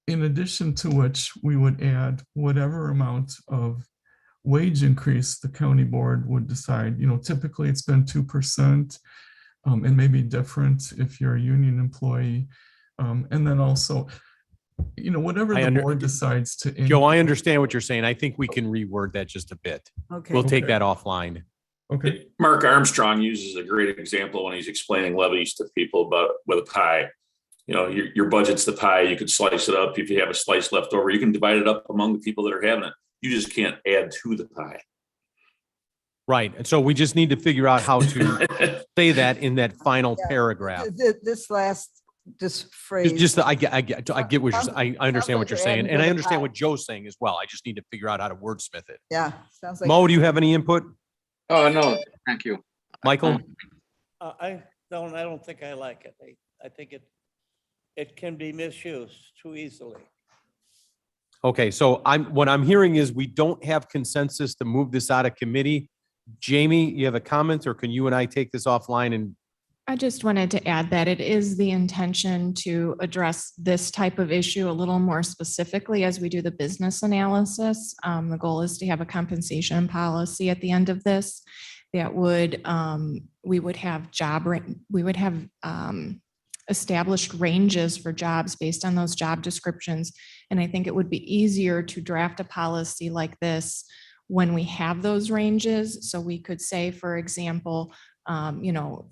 in addition to which we would add whatever amount of wage increase the county board would decide. You know, typically it's been 2%, and maybe different if you're a union employee. And then also, you know, whatever the board decides to. Joe, I understand what you're saying. I think we can reword that just a bit. Okay. We'll take that offline. Okay. Mark Armstrong uses a great example when he's explaining levies to people about with a pie. You know, your budget's the pie. You could slice it up. If you have a slice left over, you can divide it up among the people that are having it. You just can't add to the pie. Right. And so we just need to figure out how to say that in that final paragraph. This last phrase. I get what you're saying. I understand what you're saying. And I understand what Joe's saying as well. I just need to figure out how to wordsmith it. Yeah. Sounds like. Mo, do you have any input? Oh, no, thank you. Michael? I don't think I like it. I think it can be misused too easily. Okay, so what I'm hearing is we don't have consensus to move this out of committee. Jamie, you have a comment, or can you and I take this offline? And I just wanted to add that it is the intention to address this type of issue a little more specifically as we do the business analysis. The goal is to have a compensation policy at the end of this that would, we would have established ranges for jobs based on those job descriptions. And I think it would be easier to draft a policy like this when we have those ranges. So we could say, for example, you know,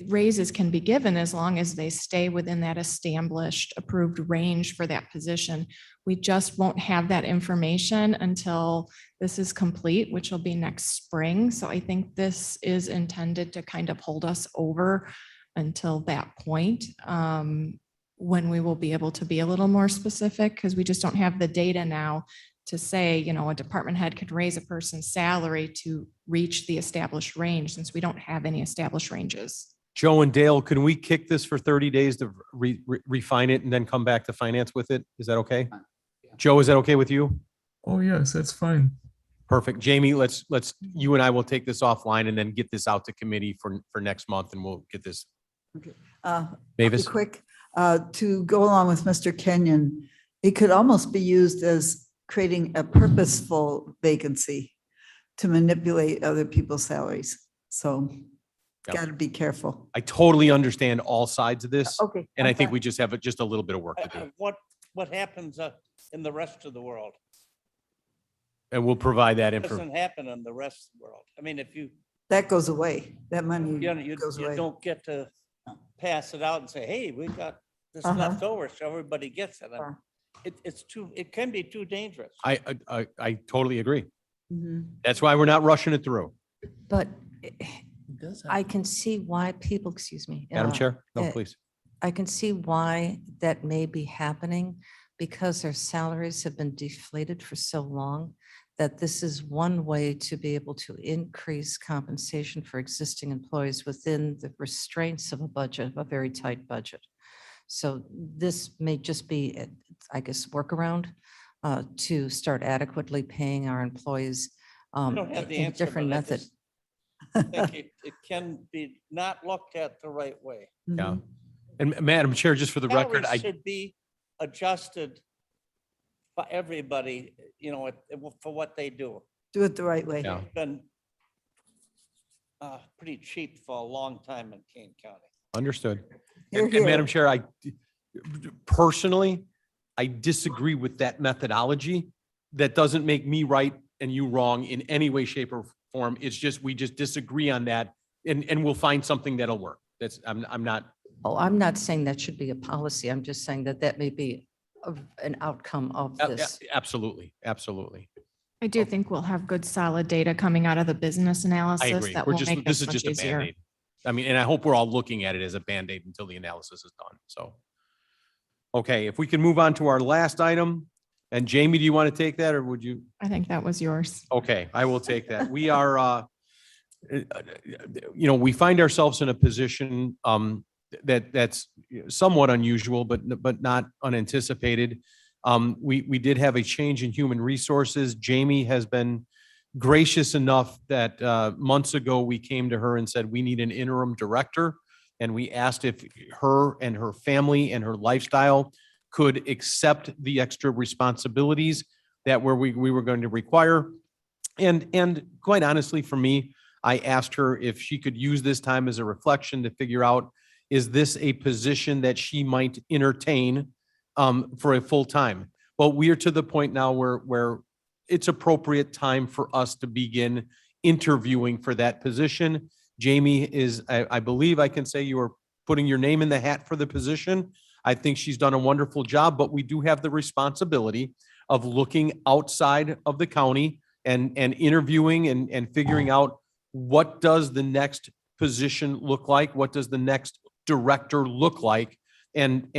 raises can be given as long as they stay within that established approved range for that position. We just won't have that information until this is complete, which will be next spring. So I think this is intended to kind of hold us over until that point, when we will be able to be a little more specific, because we just don't have the data now to say, you know, a department head could raise a person's salary to reach the established range, since we don't have any established ranges. Joe and Dale, can we kick this for 30 days to refine it and then come back to finance with it? Is that okay? Joe, is that okay with you? Oh, yes, that's fine. Perfect. Jamie, let's you and I will take this offline and then get this out to committee for next month, and we'll get this. Okay. Mavis? Quick, to go along with Mr. Kenyon, it could almost be used as creating a purposeful vacancy to manipulate other people's salaries. So got to be careful. I totally understand all sides of this. Okay. And I think we just have just a little bit of work to do. What happens in the rest of the world? And we'll provide that It info. doesn't happen in the rest of the world. I mean, if you, That goes away. That money you goes away. don't get to pass it out and say, hey, we got this Uh-huh. left over, so everybody gets it. it can be too dangerous. I totally agree. Mhm. That's why we're not rushing it through. But does I can see why people, excuse me. Madam Chair? No, uh, please. I can see why that may be happening because their salaries have been deflated for so long that this is one way to be able to increase compensation for existing employees within the restraints of a budget, a very tight budget. So this may just be, I guess, workaround to start adequately paying our employees I don't have the in a answer, different but I method. just think it can be not looked at the right way. Yeah. And Madam Chair, just for the record, Salaries should be adjusted for everybody, you know, for what they do. Do it the right way. Yeah. It's been pretty cheap for a long time in Kane County. Understood. Hear, And Madam hear. Chair, personally, I disagree with that methodology. That doesn't make me right and you wrong in any way, shape or form. It's just, we just disagree on that and we'll find something that'll work. That's, I'm not, Oh, I'm not saying that should be a policy. I'm just saying that that may be an outcome of this. absolutely, absolutely. I do think we'll have good solid data coming out of the business I analysis agree. that We're will just, make this this is much just a easier. Band-Aid. I mean, and I hope we're all looking at it as a Band-Aid until the analysis is done. So. Okay, if we can move on to our last item. And Jamie, do you want to take that or would you? I think that was yours. Okay, I will take that. We are, we find ourselves in a position that's somewhat unusual, but not unanticipated. We did have a change in human resources. Jamie has been gracious enough that months ago, we came to her and said, we need an interim director. And we asked if her and her family and her lifestyle could accept the extra responsibilities that we were going to require. And quite honestly, for me, I asked her if she could use this time as a reflection to figure out, is this a position that she might entertain for a full time? Well, we are to the point now where it's appropriate time for us to begin interviewing for that position. Jamie is, I believe I can say you are putting your name in the hat for the position. I think she's done a wonderful job, but we do have the responsibility of looking outside of the county and interviewing and figuring out what does the next position look like? What does the next director look like? And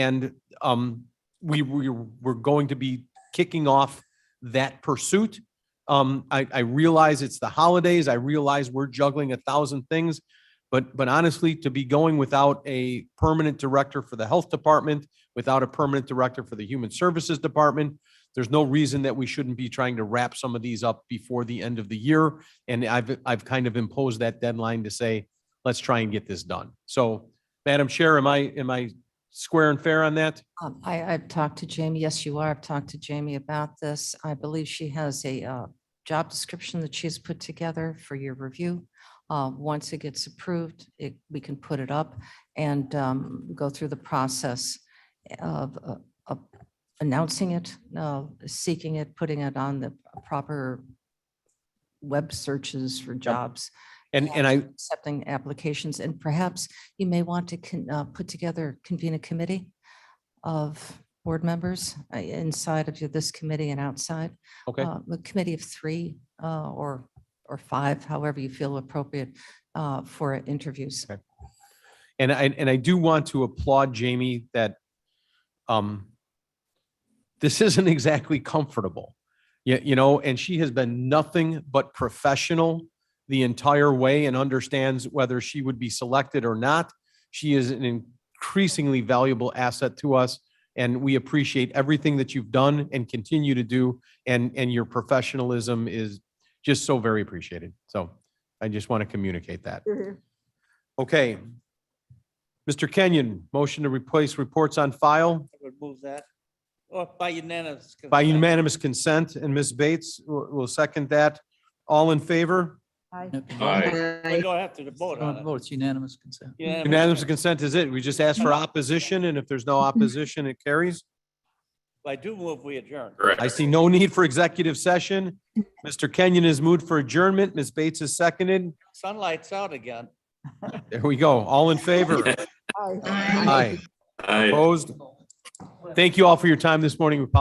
we're going to be kicking off that pursuit. I realize it's the holidays. I realize we're juggling 1,000 things, but honestly, to be going without a permanent director for the health department, without a permanent director for the human services department, there's no reason that we shouldn't be trying to wrap some of these up before the end of the year. And I've kind of imposed that deadline to say, let's try and get this done. So, Madam Chair, am I square and fair on that? I've talked to Jamie. Yes, you are. I've talked to Jamie about this. I believe she has a job description that she's put together for your review. Once it gets approved, we can put it up and go through the process of announcing it, seeking it, putting it on the proper web searches for jobs. And accepting applications, and perhaps you may want to convene a committee of board members inside of this committee and outside. Okay. A committee of 3 or 5, however you feel appropriate for interviews. Okay. And I do want to applaud Jamie that this isn't exactly comfortable, and she has been nothing but professional the entire way and understands whether she would be selected or not. She is an increasingly valuable asset to us, and we appreciate everything that you've done and continue to do, and your professionalism is just so very appreciated. So I just want to communicate that. Okay. Mr. Kenyon, motion to replace reports on file I would move that. Or by unanimous. by consent. unanimous consent, and Ms. Bates will second that. All in favor? We don't have to vote on it. It's unanimous consent. Unanimous consent is it. We just ask for opposition, and if there's no opposition, it carries. I do move we adjourn. I see no need for executive session. Mr. Kenyon is moved for adjournment. Ms. Bates is seconded. Sunlight's out again. There we go. All in favor? Aye. Aye. Opposed? Thank you all for your time this morning. We